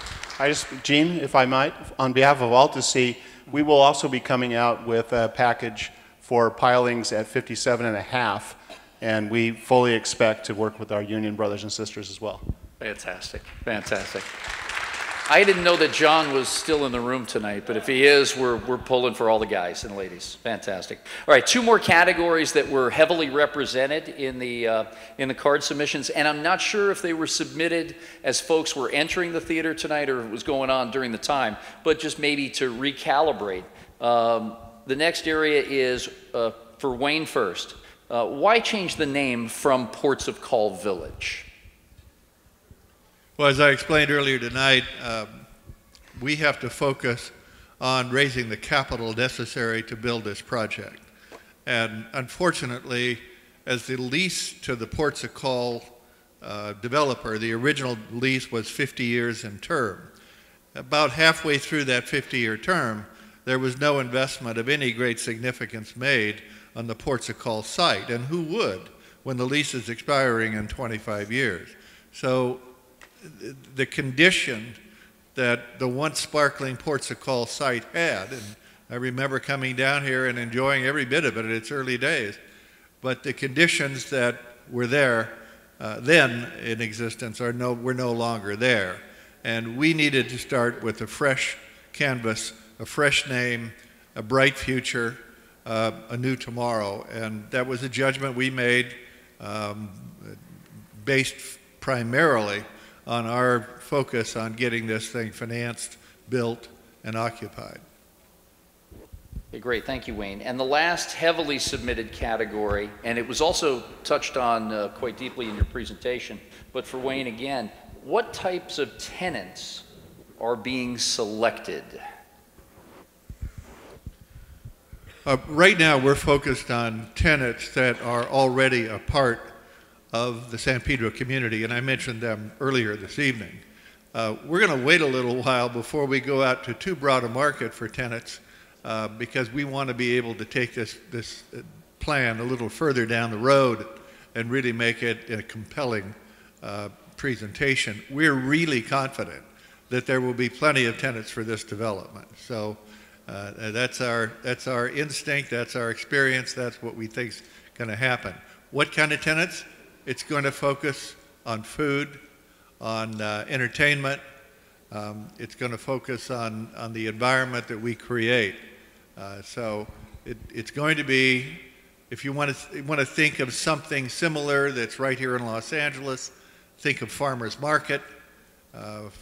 Gene, if I might, on behalf of AltaSea, we will also be coming out with a package for pilings at 57.5, and we fully expect to work with our union brothers and sisters as well. Fantastic, fantastic. I didn't know that John was still in the room tonight, but if he is, we're pulling for all the guys and ladies. Fantastic. All right, two more categories that were heavily represented in the card submissions, and I'm not sure if they were submitted as folks were entering the theater tonight or it was going on during the time, but just maybe to recalibrate. The next area is for Wayne first. Why change the name from Ports of Call Village? Well, as I explained earlier tonight, we have to focus on raising the capital necessary to build this project. And unfortunately, as the lease to the Ports of Call developer, the original lease was 50 years in term. About halfway through that 50-year term, there was no investment of any great significance made on the Ports of Call site. And who would when the lease is expiring in 25 years? So the condition that the once sparkling Ports of Call site had, and I remember coming down here and enjoying every bit of it in its early days, but the conditions that were there then in existence were no longer there. And we needed to start with a fresh canvas, a fresh name, a bright future, a new tomorrow. And that was a judgment we made based primarily on our focus on getting this thing financed, built, and occupied. Okay, great, thank you, Wayne. And the last heavily submitted category, and it was also touched on quite deeply in your presentation, but for Wayne again, what types of tenants are being selected? Right now, we're focused on tenants that are already a part of the San Pedro community, and I mentioned them earlier this evening. We're going to wait a little while before we go out to too broad a market for tenants because we want to be able to take this plan a little further down the road and really make it a compelling presentation. We're really confident that there will be plenty of tenants for this development. So that's our instinct, that's our experience, that's what we think is going to happen. What kind of tenants? It's going to focus on food, on entertainment. It's going to focus on the environment that we create. So it's going to be, if you want to think of something similar that's right here in Los Angeles, think of Farmers Market.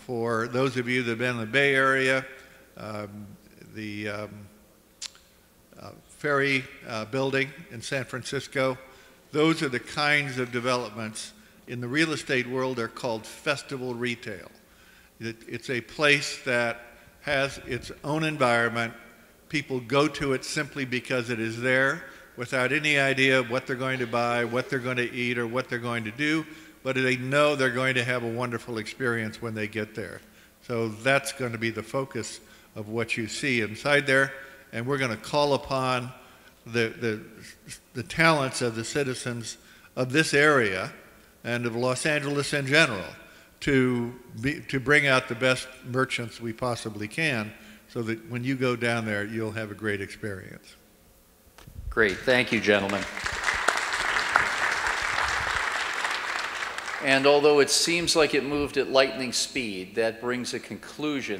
For those of you that have been in the Bay Area, the ferry building in San Francisco, those are the kinds of developments in the real estate world are called festival retail. It's a place that has its own environment. People go to it simply because it is there without any idea of what they're going to buy, what they're going to eat, or what they're going to do, but they know they're going to have a wonderful experience when they get there. So that's going to be the focus of what you see inside there, and we're going to call upon the talents of the citizens of this area and of Los Angeles in general to bring out the best merchants we possibly can so that when you go down there, you'll have a great experience. Great, thank you, gentlemen. And although it seems like it moved at lightning speed, that brings a conclusion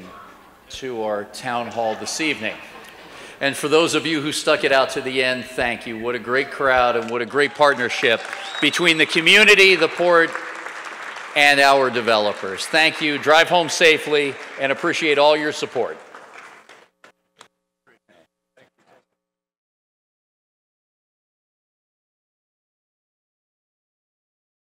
to our town hall this evening. And for those of you who stuck it out to the end, thank you. What a great crowd and what a great partnership between the community, the port, and our developers. Thank you. Drive home safely and appreciate all your support.